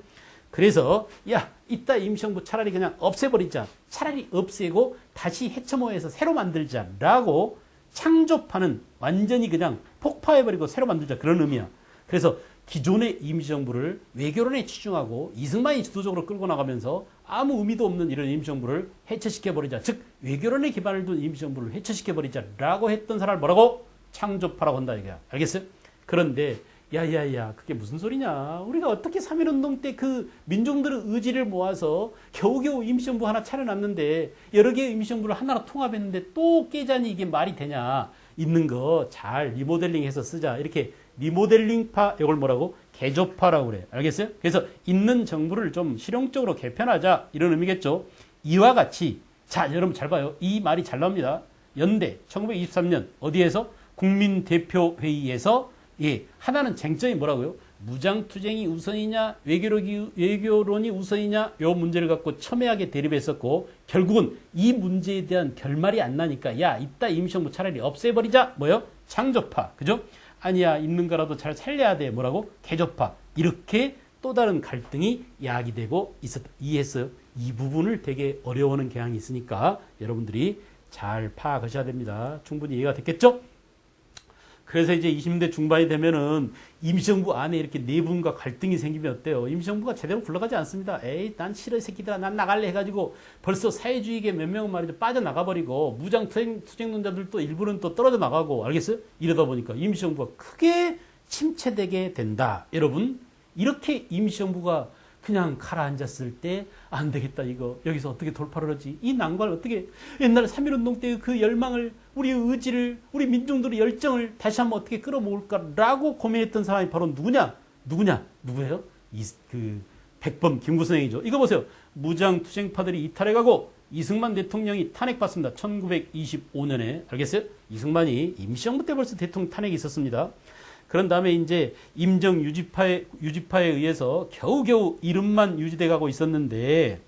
그래서 야, 이따 임시정부 차라리 그냥 없애버리자. 차라리 없애고 다시 해처모해서 새로 만들자라고 창조파는 완전히 그냥 폭파해버리고 새로 만들자, 그런 의미야. 그래서 기존의 임시정부를 외교론에 치중하고 이승만이 주도적으로 끌고 나가면서 아무 의미도 없는 이런 임시정부를 해체시켜버리자. 즉 외교론에 기반을 둔 임시정부를 해체시켜버리자라고 했던 사람을 뭐라고? 창조파라고 한다 이거야. 알겠어요? 그런데 야야야, 그게 무슨 소리냐. 우리가 어떻게 3.1운동 때 그 민중들의 의지를 모아서 겨우겨우 임시정부 하나 차려놨는데 여러 개의 임시정부를 하나로 통합했는데 또 깨자니 이게 말이 되냐. 있는 거 잘 리모델링해서 쓰자. 이렇게 리모델링파, 이걸 뭐라고? 개조파라고 그래. 알겠어요? 그래서 있는 정부를 좀 실용적으로 개편하자, 이런 의미겠죠. 이와 같이, 자 여러분 잘 봐요. 이 말이 잘 나옵니다. 연대 1923년 어디에서? 국민대표회의에서 하나는 쟁점이 뭐라고요? 무장투쟁이 우선이냐 외교론이 우선이냐, 요 문제를 갖고 첨예하게 대립했었고, 결국은 이 문제에 대한 결말이 안 나니까 야, 이따 임시정부 차라리 없애버리자. 뭐요? 창조파. 그죠? 아니야, 있는 거라도 잘 살려야 돼. 뭐라고? 개조파. 이렇게 또 다른 갈등이 야기되고 있었다. 이해했어요? 이 부분을 되게 어려워하는 경향이 있으니까 여러분들이 잘 파악하셔야 됩니다. 충분히 이해가 됐겠죠? 그래서 이제 20대 중반이 되면은 임시정부 안에 이렇게 내분과 갈등이 생기면 어때요? 임시정부가 제대로 굴러가지 않습니다. 에이, 난 싫어, 이 새끼들아. 난 나갈래 해가지고 벌써 사회주의계 몇 명은 말이죠. 빠져나가버리고 무장 투쟁론자들도 일부는 또 떨어져 나가고, 알겠어요? 이러다 보니까 임시정부가 크게 침체되게 된다. 여러분, 이렇게 임시정부가 그냥 가라앉았을 때 안 되겠다 이거 여기서 어떻게 돌파를 하지? 이 난관을 어떻게 옛날 3.1운동 때의 그 열망을 우리의 의지를 우리 민중들의 열정을 다시 한번 어떻게 끌어모을까라고 고민했던 사람이 바로 누구예요? 그 백범 김구성이죠. 이거 보세요. 무장투쟁파들이 이탈해가고 이승만 대통령이 탄핵받습니다. 1925년에 알겠어요? 이승만이 임시정부 때 벌써 대통령 탄핵이 있었습니다. 그런 다음에 이제 임정 유지파에 의해서 겨우겨우 이름만 유지돼 가고 있었는데,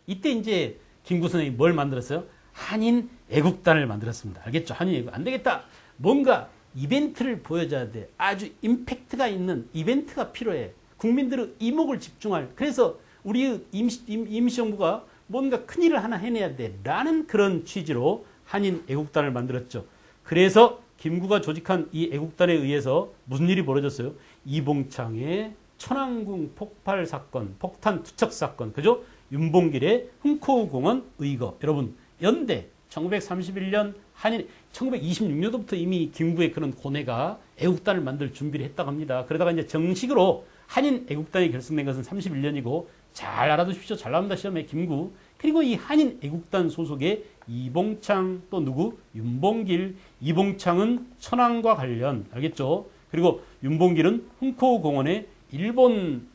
이때 이제 김구선생이 뭘 만들었어요? 한인 애국단을 만들었습니다. 알겠죠? 한인 애국. 안 되겠다. 뭔가 이벤트를 보여줘야 돼. 아주 임팩트가 있는 이벤트가 필요해. 국민들의 이목을 집중할. 그래서 우리 임시정부가 뭔가 큰일을 하나 해내야 돼. 라는 그런 취지로 한인 애국단을 만들었죠. 그래서 김구가 조직한 이 애국단에 의해서 무슨 일이 벌어졌어요? 이봉창의 천왕궁 폭발 사건, 폭탄 투척 사건, 그죠? 윤봉길의 흥코우공원 의거. 여러분, 연대 1931년 한인 1926년도부터 이미 김구의 그런 고뇌가 애국단을 만들 준비를 했다고 합니다. 그러다가 이제 정식으로 한인 애국단이 결성된 것은 31년이고, 잘 알아두십시오. 잘 나옵니다. 시험에 김구. 그리고 이 한인 애국단 소속의 이봉창, 또 누구? 윤봉길. 이봉창은 천황과 관련, 알겠죠? 그리고 윤봉길은 훈코우공원에 일본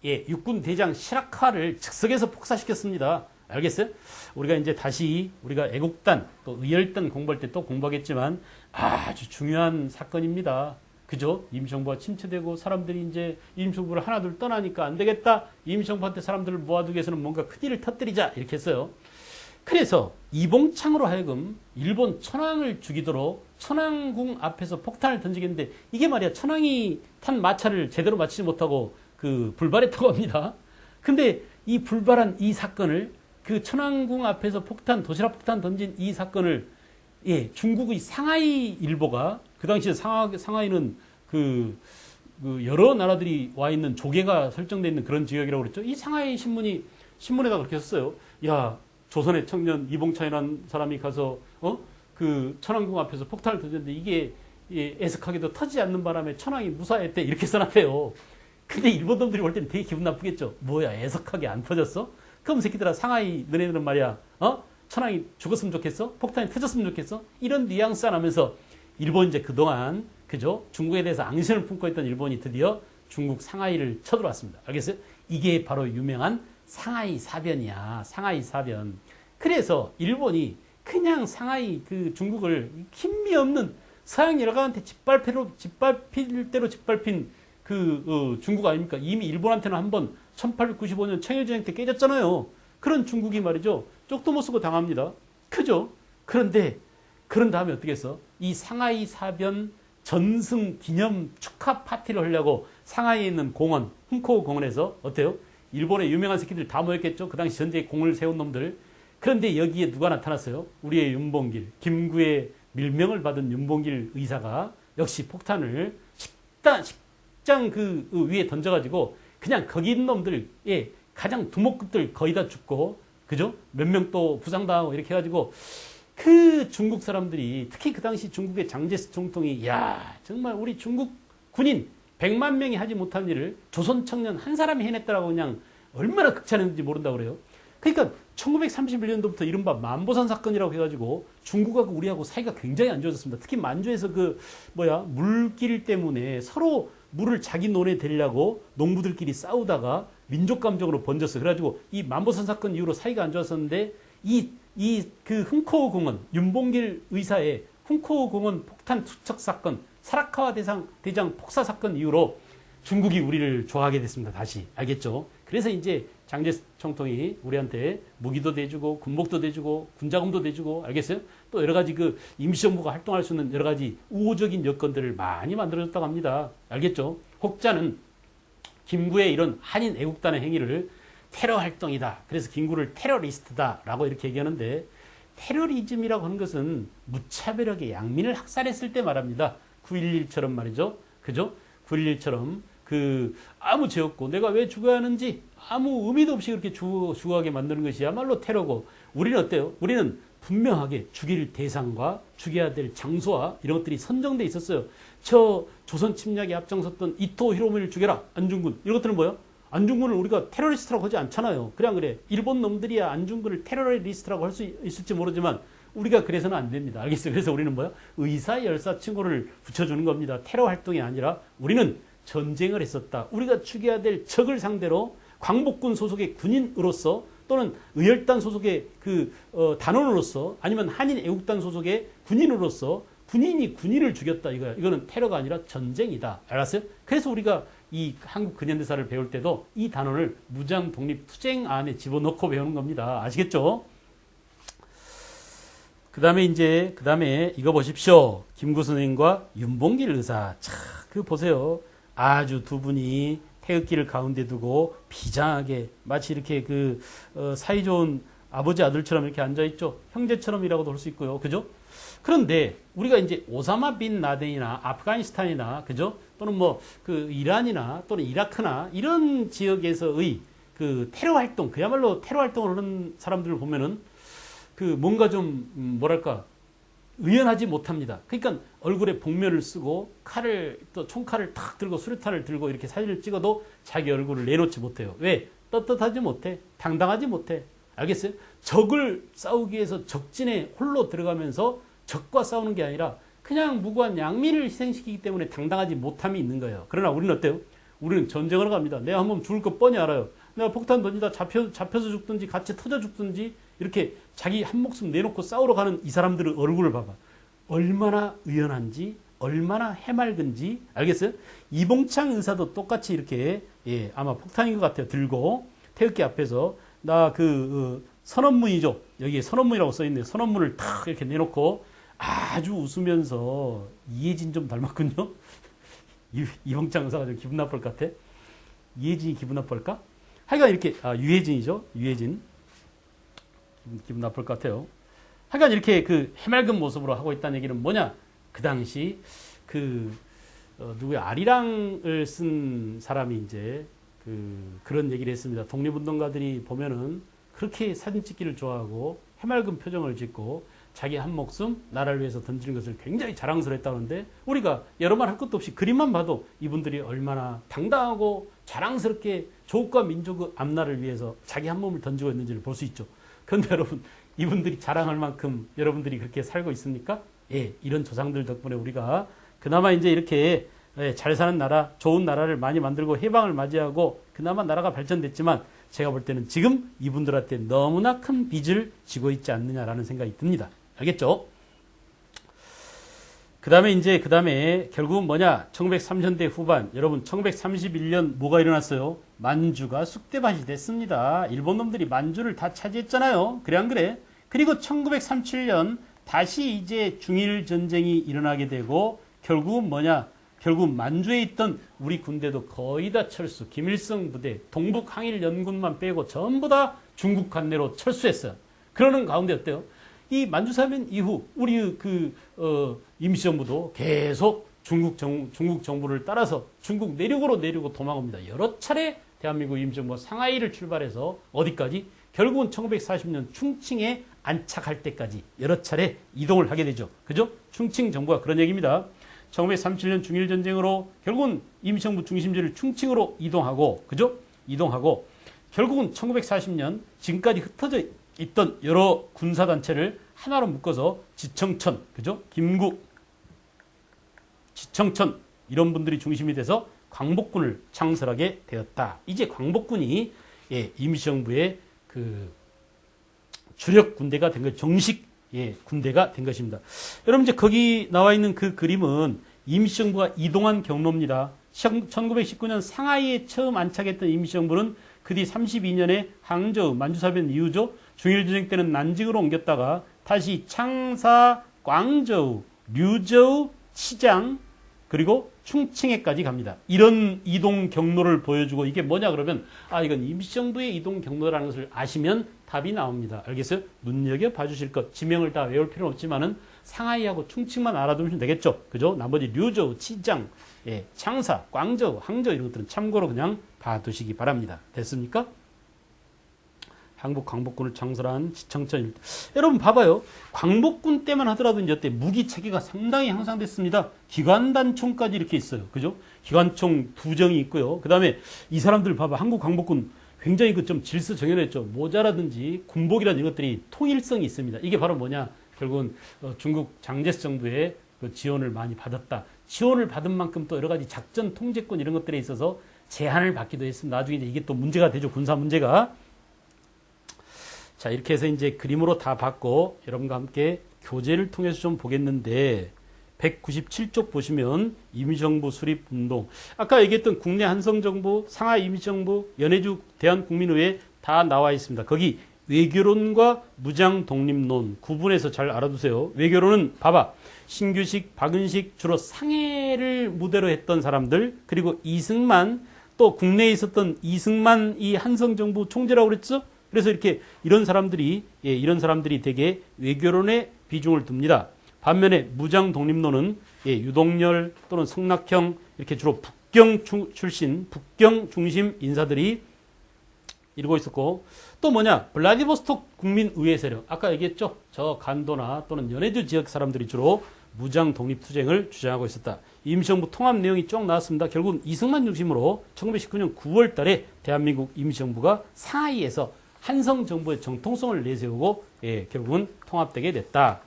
육군 대장 시라카를 즉석에서 폭사시켰습니다. 알겠어요? 우리가 이제 다시 우리가 애국단 또 의열단 공부할 때 또 공부하겠지만 아주 중요한 사건입니다. 그죠? 임시정부가 침체되고 사람들이 이제 임시정부를 하나둘 떠나니까 안 되겠다. 임시정부한테 사람들을 모아두기 위해서는 뭔가 큰일을 터뜨리자. 이렇게 했어요. 그래서 이봉창으로 하여금 일본 천황을 죽이도록 천왕궁 앞에서 폭탄을 던지겠는데, 이게 말이야, 천황이 탄 마차를 제대로 마치지 못하고 불발했다고 합니다. 근데 이 불발한 이 사건을, 그 천왕궁 앞에서 도시락 폭탄 던진 이 사건을, 중국의 상하이 일보가, 그 당시에 상하이는 여러 나라들이 와 있는 조개가 설정되어 있는 그런 지역이라고 그랬죠. 이 상하이 신문에다 그렇게 썼어요. 야, 조선의 청년 이봉창이라는 사람이 가서 그 천왕궁 앞에서 폭탄을 던졌는데 이게 애석하게도 터지지 않는 바람에 천황이 무사했대. 이렇게 써놨대요. 근데 일본 놈들이 볼 때는 되게 기분 나쁘겠죠. 뭐야, 애석하게 안 터졌어? 그럼 새끼들아, 상하이 너네들은 말이야, 천황이 죽었으면 좋겠어? 폭탄이 터졌으면 좋겠어? 이런 뉘앙스 안 하면서 일본 이제 그동안, 그죠? 중국에 대해서 앙심을 품고 있던 일본이 드디어 중국 상하이를 쳐들어왔습니다. 알겠어요? 이게 바로 유명한 상하이 사변이야. 상하이 사변. 그래서 일본이 그냥 상하이 중국을 힘미 없는 서양 여러가한테 짓밟힐 대로 짓밟힌 중국 아닙니까? 이미 일본한테는 한번 1895년 청일전쟁 때 깨졌잖아요. 그런 중국이 말이죠. 쪽도 못 쓰고 당합니다. 그죠? 그런 다음에 어떻게 했어? 이 상하이 사변 전승 기념 축하 파티를 하려고 상하이에 있는 공원, 훈코우 공원에서 어때요? 일본의 유명한 새끼들 다 모였겠죠? 그 당시 전쟁에 공을 세운 놈들. 그런데 여기에 누가 나타났어요? 우리의 윤봉길, 김구의 밀명을 받은 윤봉길 의사가 역시 폭탄을 식장 위에 던져가지고 그냥 거기 있는 놈들, 가장 두목급들 거의 다 죽고, 그죠? 몇 명 또 부상당하고 이렇게 해가지고 그 중국 사람들이, 특히 그 당시 중국의 장제스 총통이, 야, 정말 우리 중국 군인 100만 명이 하지 못한 일을 조선 청년 한 사람이 해냈다라고 그냥 얼마나 극찬했는지 모른다고 그래요. 그러니까 1931년도부터 이른바 만보산 사건이라고 해가지고 중국하고 우리하고 사이가 굉장히 안 좋아졌습니다. 특히 만주에서 물길 때문에 서로 물을 자기 논에 대려고 농부들끼리 싸우다가 민족 감정으로 번졌어요. 그래가지고 이 만보산 사건 이후로 사이가 안 좋았었는데, 흥코우 공원, 윤봉길 의사의 흥코우 공원 폭탄 투척 사건, 사라카와 대장 폭사 사건 이후로 중국이 우리를 좋아하게 됐습니다. 다시. 알겠죠? 그래서 이제 장제스 총통이 우리한테 무기도 대주고 군복도 대주고 군자금도 대주고, 알겠어요? 또 여러 가지 임시정부가 활동할 수 있는 여러 가지 우호적인 여건들을 많이 만들어줬다고 합니다. 알겠죠? 혹자는 김구의 이런 한인 애국단의 행위를 테러 활동이다. 그래서 김구를 테러리스트다라고 이렇게 얘기하는데, 테러리즘이라고 하는 것은 무차별하게 양민을 학살했을 때 말합니다. 9.11처럼 말이죠. 그죠? 9.11처럼 아무 죄 없고 내가 왜 죽어야 하는지 아무 의미도 없이 그렇게 죽어가게 만드는 것이야말로 테러고, 우리는 어때요? 우리는 분명하게 죽일 대상과 죽여야 될 장소와 이런 것들이 선정돼 있었어요. 저 조선 침략에 앞장섰던 이토 히로부미를 죽여라, 안중근, 이런 것들은 뭐예요? 안중근을 우리가 테러리스트라고 하지 않잖아요. 그래 일본 놈들이야 안중근을 테러리스트라고 할 수 있을지 모르지만 우리가 그래서는 안 됩니다. 알겠어요? 그래서 우리는 뭐예요? 의사 열사 칭호를 붙여주는 겁니다. 테러 활동이 아니라 우리는 전쟁을 했었다. 우리가 죽여야 될 적을 상대로 광복군 소속의 군인으로서 또는 의열단 소속의 단원으로서 아니면 한인 애국단 소속의 군인으로서 군인이 군인을 죽였다, 이거야. 이거는 테러가 아니라 전쟁이다. 알았어요? 그래서 우리가 이 한국 근현대사를 배울 때도 이 단원을 무장 독립 투쟁 안에 집어넣고 배우는 겁니다. 아시겠죠? 그 다음에 이거 보십시오. 김구 선생과 윤봉길 의사. 참, 보세요. 아주 두 분이 태극기를 가운데 두고 비장하게 마치 이렇게 사이좋은 아버지 아들처럼 이렇게 앉아있죠. 형제처럼이라고도 할 수 있고요. 그죠? 그런데 우리가 이제 오사마 빈 라덴이나 아프가니스탄이나, 그죠? 또는 이란이나 또는 이라크나 이런 지역에서의 테러 활동, 그야말로 테러 활동을 하는 사람들을 보면은 뭔가 좀, 의연하지 못합니다. 그러니까 얼굴에 복면을 쓰고 총칼을 탁 들고 수류탄을 들고 이렇게 사진을 찍어도 자기 얼굴을 내놓지 못해요. 왜? 떳떳하지 못해. 당당하지 못해. 알겠어요? 적을 싸우기 위해서 적진에 홀로 들어가면서 적과 싸우는 게 아니라 그냥 무고한 양민을 희생시키기 때문에 당당하지 못함이 있는 거예요. 그러나 우리는 어때요? 우리는 전쟁을 갑니다. 내가 한번 죽을 거 뻔히 알아요. 내가 폭탄 던지다 잡혀서 죽든지 같이 터져 죽든지 이렇게 자기 한 목숨 내놓고 싸우러 가는 이 사람들의 얼굴을 봐봐. 얼마나 의연한지, 얼마나 해맑은지. 알겠어요? 이봉창 의사도 똑같이 이렇게, 아마 폭탄인 것 같아요. 들고 태극기 앞에서 나 선언문이죠. 여기에 선언문이라고 써있네요. 선언문을 탁 이렇게 내놓고 아주 웃으면서, 이혜진 좀 닮았군요. 이봉창 의사가 좀 기분 나쁠 것 같아. 이혜진이 기분 나쁠까? 하여간 이렇게, 유혜진이죠. 유혜진. 기분 나쁠 것 같아요. 하여간 이렇게 해맑은 모습으로 하고 있다는 얘기는 뭐냐? 그 당시 누구야? 아리랑을 쓴 사람이 이제 그런 얘기를 했습니다. 독립운동가들이 보면은 그렇게 사진 찍기를 좋아하고 해맑은 표정을 짓고 자기 한 목숨 나라를 위해서 던지는 것을 굉장히 자랑스러워했다는데, 우리가 여러 말 할 것도 없이 그림만 봐도 이분들이 얼마나 당당하고 자랑스럽게 조국과 민족의 앞날을 위해서 자기 한 몸을 던지고 있는지를 볼 수 있죠. 그런데 여러분, 이분들이 자랑할 만큼 여러분들이 그렇게 살고 있습니까? 예, 이런 조상들 덕분에 우리가 그나마 이제 이렇게 잘 사는 나라, 좋은 나라를 많이 만들고 해방을 맞이하고 그나마 나라가 발전됐지만, 제가 볼 때는 지금 이분들한테 너무나 큰 빚을 지고 있지 않느냐라는 생각이 듭니다. 알겠죠? 그 다음에 결국은 뭐냐? 1930년대 후반, 여러분 1931년 뭐가 일어났어요? 만주가 쑥대밭이 됐습니다. 일본 놈들이 만주를 다 차지했잖아요. 그래 안 그래? 그리고 1937년 다시 이제 중일 전쟁이 일어나게 되고, 결국은 뭐냐? 결국 만주에 있던 우리 군대도 거의 다 철수, 김일성 부대, 동북 항일 연군만 빼고 전부 다 중국 관내로 철수했어요. 그러는 가운데 어때요? 이 만주 사변 이후 우리 임시정부도 계속 중국 정부를 따라서 중국 내륙으로 도망옵니다. 여러 차례 대한민국 임시정부가 상하이를 출발해서 어디까지? 결국은 1940년 충칭에 안착할 때까지 여러 차례 이동을 하게 되죠. 그죠? 충칭 정부가 그런 얘기입니다. 1937년 중일전쟁으로 결국은 임시정부 중심지를 충칭으로 이동하고, 그죠? 이동하고, 결국은 1940년 지금까지 흩어져 있던 여러 군사단체를 하나로 묶어서 지청천, 그죠? 김구, 지청천, 이런 분들이 중심이 돼서 광복군을 창설하게 되었다. 이제 광복군이 임시정부의 주력 군대가 된 것, 정식 군대가 된 것입니다. 여러분, 이제 거기 나와 있는 그 그림은 임시정부가 이동한 경로입니다. 1919년 상하이에 처음 안착했던 임시정부는 그 뒤 32년에 항저우, 만주사변 이후죠. 중일전쟁 때는 난징으로 옮겼다가 다시 창사, 광저우, 류저우, 치장, 그리고 충칭에까지 갑니다. 이런 이동 경로를 보여주고 이게 뭐냐 그러면 이건 임시정부의 이동 경로라는 것을 아시면 답이 나옵니다. 알겠어요? 눈여겨봐 주실 것. 지명을 다 외울 필요는 없지만은 상하이하고 충칭만 알아두면 되겠죠. 그죠? 나머지 류저우, 치장, 창사, 광저우, 항저우 이런 것들은 참고로 그냥 봐두시기 바랍니다. 됐습니까? 한국 광복군을 창설한 지청천. 여러분 봐봐요. 광복군 때만 하더라도 이제 어때? 무기 체계가 상당히 향상됐습니다. 기관단총까지 이렇게 있어요. 그죠? 기관총 2정이 있고요. 그 다음에 이 사람들 봐봐. 한국 광복군 굉장히 그 좀 질서 정연했죠. 모자라든지 군복이라든지 이런 것들이 통일성이 있습니다. 이게 바로 뭐냐? 결국은 중국 장제스 정부의 그 지원을 많이 받았다. 지원을 받은 만큼 또 여러 가지 작전 통제권 이런 것들에 있어서 제한을 받기도 했습니다. 나중에 이게 또 문제가 되죠. 군사 문제가. 자, 이렇게 해서 이제 그림으로 다 봤고, 여러분과 함께 교재를 통해서 좀 보겠는데, 197쪽 보시면 임시정부 수립운동. 아까 얘기했던 국내 한성정부, 상하이 임시정부, 연해주 대한국민의회 다 나와 있습니다. 거기 외교론과 무장독립론 구분해서 잘 알아두세요. 외교론은 봐봐. 신규식, 박은식 주로 상해를 무대로 했던 사람들, 그리고 이승만, 또 국내에 있었던 이승만 이 한성정부 총재라고 그랬죠? 그래서 이런 사람들이 되게 외교론에 비중을 둡니다. 반면에 무장 독립론은 유동열 또는 성낙형 이렇게 주로 북경 출신, 북경 중심 인사들이 이루고 있었고, 또 뭐냐, 블라디보스톡 국민의회 세력. 아까 얘기했죠? 저 간도나 또는 연해주 지역 사람들이 주로 무장 독립 투쟁을 주장하고 있었다. 임시정부 통합 내용이 쭉 나왔습니다. 결국은 이승만 중심으로 1919년 9월 달에 대한민국 임시정부가 상하이에서 한성정부의 정통성을 내세우고 결국은 통합되게 됐다.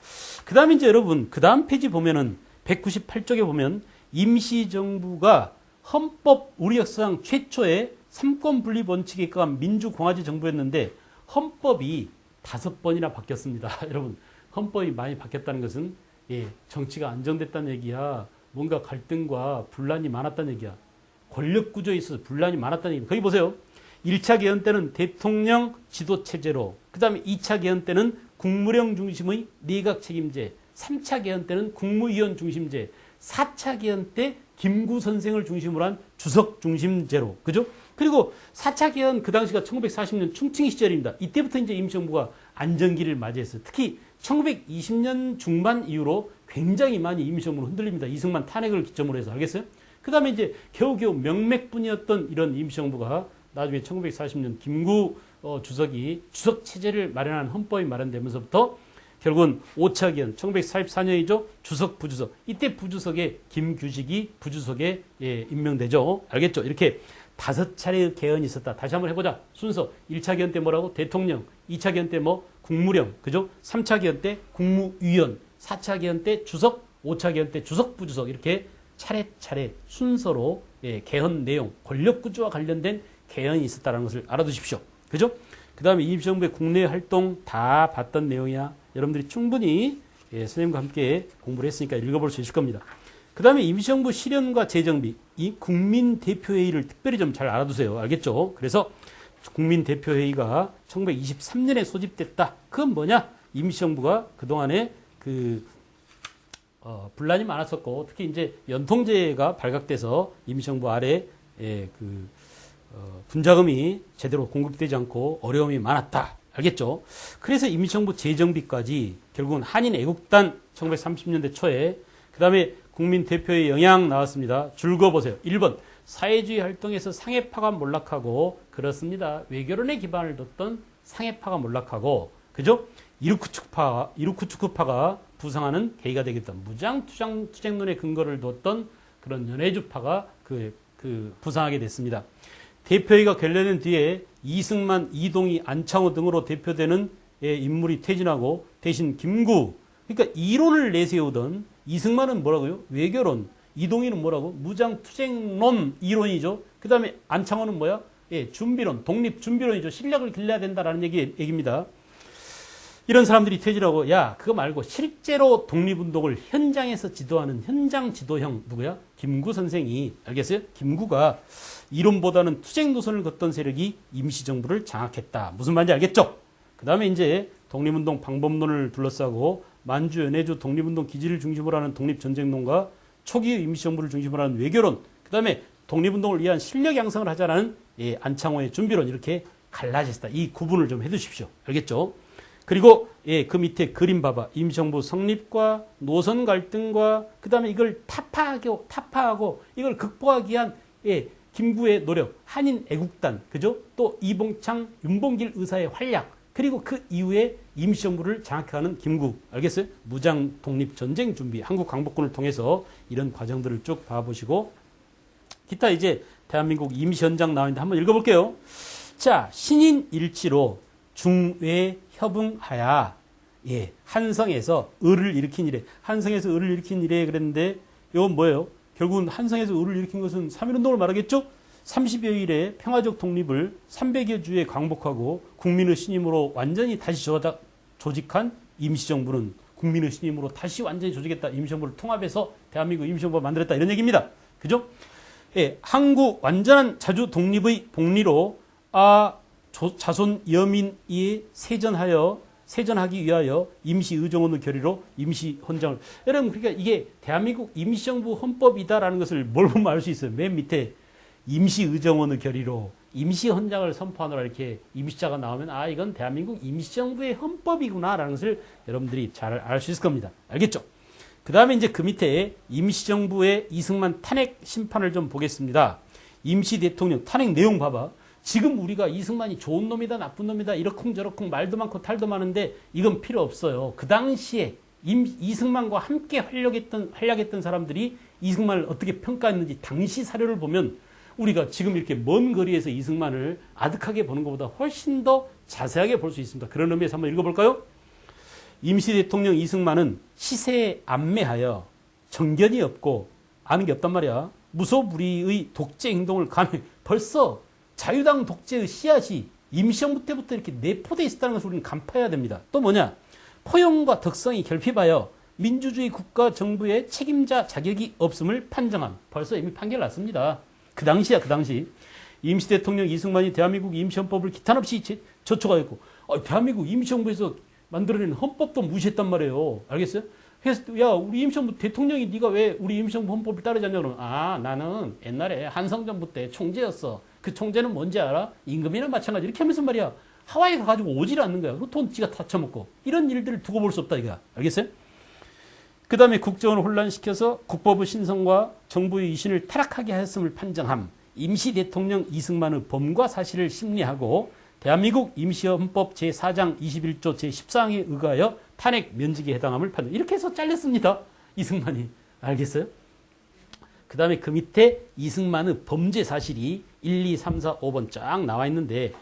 그 다음에 이제 여러분, 그 다음 페이지 보면은 198쪽에 보면 임시정부가 헌법 우리 역사상 최초의 삼권 분립 원칙에 입각한 민주공화제 정부였는데 헌법이 5번이나 바뀌었습니다. 여러분, 헌법이 많이 바뀌었다는 것은 정치가 안정됐다는 얘기야. 뭔가 갈등과 분란이 많았다는 얘기야. 권력 구조에 있어서 분란이 많았다는 얘기야. 거기 보세요. 1차 개헌 때는 대통령 지도체제로, 그 다음에 2차 개헌 때는 국무령 중심의 내각 책임제, 3차 개헌 때는 국무위원 중심제, 4차 개헌 때 김구 선생을 중심으로 한 주석 중심제로, 그죠? 그리고 4차 개헌 그 당시가 1940년 충칭 시절입니다. 이때부터 이제 임시정부가 안정기를 맞이했어요. 특히 1920년 중반 이후로 굉장히 많이 임시정부는 흔들립니다. 이승만 탄핵을 기점으로 해서. 알겠어요? 그 다음에 이제 겨우겨우 명맥뿐이었던 이런 임시정부가 나중에 1940년 김구 주석이 주석 체제를 마련한 헌법이 마련되면서부터 결국은 5차 개헌 1944년이죠. 주석 부주석. 이때 부주석에 김규식이 부주석에 임명되죠. 알겠죠? 이렇게 5차례의 개헌이 있었다. 다시 한번 해보자. 순서 1차 개헌 때 뭐라고? 대통령. 2차 개헌 때 뭐? 국무령. 그죠? 3차 개헌 때 국무위원. 4차 개헌 때 주석. 5차 개헌 때 주석 부주석. 이렇게 차례차례 순서로 개헌 내용, 권력 구조와 관련된 개헌이 있었다는 것을 알아두십시오. 그죠? 그 다음에 임시정부의 국내 활동 다 봤던 내용이야. 여러분들이 충분히 선생님과 함께 공부를 했으니까 읽어볼 수 있을 겁니다. 그 다음에 임시정부 실현과 재정비, 이 국민대표회의를 특별히 좀 잘 알아두세요. 알겠죠? 그래서 국민대표회의가 1923년에 소집됐다. 그건 뭐냐? 임시정부가 그동안에 분란이 많았었고, 특히 이제 연통제가 발각돼서 임시정부 아래 분자금이 제대로 공급되지 않고 어려움이 많았다. 알겠죠? 그래서 임시정부 재정비까지 결국은 한인 애국단 1930년대 초에, 그 다음에 국민대표의 영향 나왔습니다. 줄 그어보세요. 1번 사회주의 활동에서 상해파가 몰락하고, 그렇습니다. 외교론에 기반을 뒀던 상해파가 몰락하고, 그죠? 이루크축파가 부상하는 계기가 되겠다. 무장투쟁론에 근거를 뒀던 그런 연해주파가 부상하게 됐습니다. 대표회의가 결렬된 뒤에 이승만, 이동희, 안창호 등으로 대표되는 인물이 퇴진하고 대신 김구, 그러니까 이론을 내세우던 이승만은 뭐라고요? 외교론. 이동희는 뭐라고? 무장투쟁론 이론이죠. 그 다음에 안창호는 뭐야? 준비론, 독립준비론이죠. 실력을 길러야 된다라는 얘기입니다. 이런 사람들이 퇴진하고, 야, 그거 말고 실제로 독립운동을 현장에서 지도하는 현장 지도형 누구야? 김구 선생이, 알겠어요? 김구가 이론보다는 투쟁 노선을 걷던 세력이 임시정부를 장악했다. 무슨 말인지 알겠죠? 그 다음에 이제 독립운동 방법론을 둘러싸고 만주, 연해주 독립운동 기지를 중심으로 하는 독립전쟁론과 초기 임시정부를 중심으로 하는 외교론, 그 다음에 독립운동을 위한 실력 양성을 하자라는 안창호의 준비론, 이렇게 갈라졌다. 이 구분을 좀 해두십시오. 알겠죠? 그리고 그 밑에 그림 봐봐. 임시정부 성립과 노선 갈등과 그 다음에 이걸 타파하고 이걸 극복하기 위한 김구의 노력, 한인 애국단, 그죠? 또 이봉창, 윤봉길 의사의 활약, 그리고 그 이후에 임시정부를 장악하는 김구, 알겠어요? 무장 독립 전쟁 준비, 한국 광복군을 통해서 이런 과정들을 쭉 봐보시고, 기타 이제 대한민국 임시 현장 나와 있는데 한번 읽어볼게요. 자, 신인 일치로 중외 협응하야, 한성에서 을을 일으킨 이래, 한성에서 을을 일으킨 이래 그랬는데, 이건 뭐예요? 결국은 한성에서 을을 일으킨 것은 3.1운동을 말하겠죠? 30여일의 평화적 독립을 300여 주에 광복하고 국민의 신임으로 완전히 다시 조직한 임시정부는 국민의 신임으로 다시 완전히 조직했다. 임시정부를 통합해서 대한민국 임시정부를 만들었다. 이런 얘기입니다. 그죠? 한국 완전한 자주 독립의 복리로 자손 여민이 세전하기 위하여 임시의정원의 결의로 임시헌장을. 여러분, 그러니까 이게 대한민국 임시정부 헌법이다라는 것을 뭘 보면 알 수 있어요. 맨 밑에 임시의정원의 결의로 임시헌장을 선포하느라 이렇게 임시자가 나오면 이건 대한민국 임시정부의 헌법이구나라는 것을 여러분들이 잘 알 수 있을 겁니다. 알겠죠? 그 다음에 이제 그 밑에 임시정부의 이승만 탄핵 심판을 좀 보겠습니다. 임시대통령 탄핵 내용 봐봐. 지금 우리가 이승만이 좋은 놈이다 나쁜 놈이다 이러쿵저러쿵 말도 많고 탈도 많은데 이건 필요 없어요. 그 당시에 이승만과 함께 활약했던 사람들이 이승만을 어떻게 평가했는지 당시 사료를 보면 우리가 지금 이렇게 먼 거리에서 이승만을 아득하게 보는 것보다 훨씬 더 자세하게 볼 수 있습니다. 그런 의미에서 한번 읽어볼까요? 임시대통령 이승만은 시세에 안매하여 정견이 없고 아는 게 없단 말이야. 무소불위의 독재 행동을 감행. 벌써 자유당 독재의 씨앗이 임시정부 때부터 이렇게 내포되어 있었다는 것을 우리는 간파해야 됩니다. 또 뭐냐? 포용과 덕성이 결핍하여 민주주의 국가 정부의 책임자 자격이 없음을 판정함. 벌써 이미 판결 났습니다. 그 당시야, 그 당시. 임시대통령 이승만이 대한민국 임시헌법을 기탄없이 저촉하였고, 대한민국 임시정부에서 만들어낸 헌법도 무시했단 말이에요. 알겠어요? 그래서 야, 우리 임시정부 대통령이 네가 왜 우리 임시정부 헌법을 따르지 않냐 그러면 나는 옛날에 한성정부 때 총재였어. 그 총재는 뭔지 알아? 임금이나 마찬가지. 이렇게 하면서 말이야. 하와이 가가지고 오지를 않는 거야. 그 돈 지가 다 처먹고. 이런 일들을 두고 볼 수 없다 이거야. 알겠어요? 그 다음에 국정을 혼란시켜서 국법의 신성과 정부의 이신을 타락하게 하였음을 판정함. 임시대통령 이승만의 범과 사실을 심리하고 대한민국 임시헌법 제4장 21조 제14항에 의하여 탄핵 면직에 해당함을 판정. 이렇게 해서 잘렸습니다. 이승만이. 알겠어요? 그 다음에 그 밑에 이승만의 범죄 사실이 1, 2, 3, 4, 5번 쫙 나와 있는데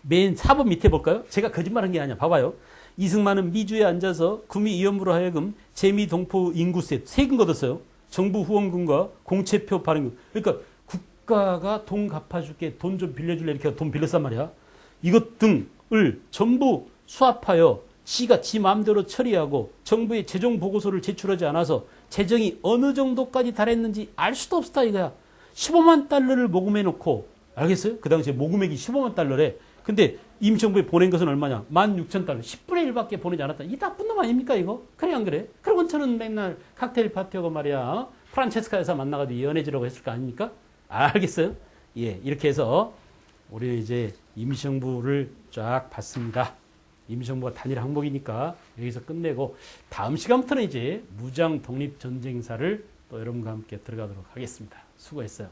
맨 4번 밑에 볼까요? 제가 거짓말한 게 아니야. 봐봐요. 이승만은 미주에 앉아서 구미위원부로 하여금 재미동포 인구세 세금 걷었어요. 정부 후원금과 공채표 발행금. 그러니까 국가가 돈 갚아줄게, 돈 좀 빌려줄래 이렇게 돈 빌렸단 말이야. 이것 등을 전부 수합하여 지가 지 마음대로 처리하고 정부의 재정 보고서를 제출하지 않아서 재정이 어느 정도까지 달했는지 알 수도 없다 이거야. 15만 달러를 모금해 놓고, 알겠어요? 그 당시에 모금액이 15만 달러래. 근데 임시정부에 보낸 것은 얼마냐? 16,000달러. 10분의 1밖에 보내지 않았다. 이 나쁜 놈 아닙니까 이거? 그래 안 그래? 그러고 저는 맨날 칵테일 파티하고 말이야. 프란체스카 여사 만나가지고 연애지라고 했을 거 아닙니까? 알겠어요? 예, 이렇게 해서 우리는 이제 임시정부를 쫙 봤습니다. 임시정부가 단일 항목이니까 여기서 끝내고 다음 시간부터는 이제 무장 독립 전쟁사를 또 여러분과 함께 들어가도록 하겠습니다. 수고했어요.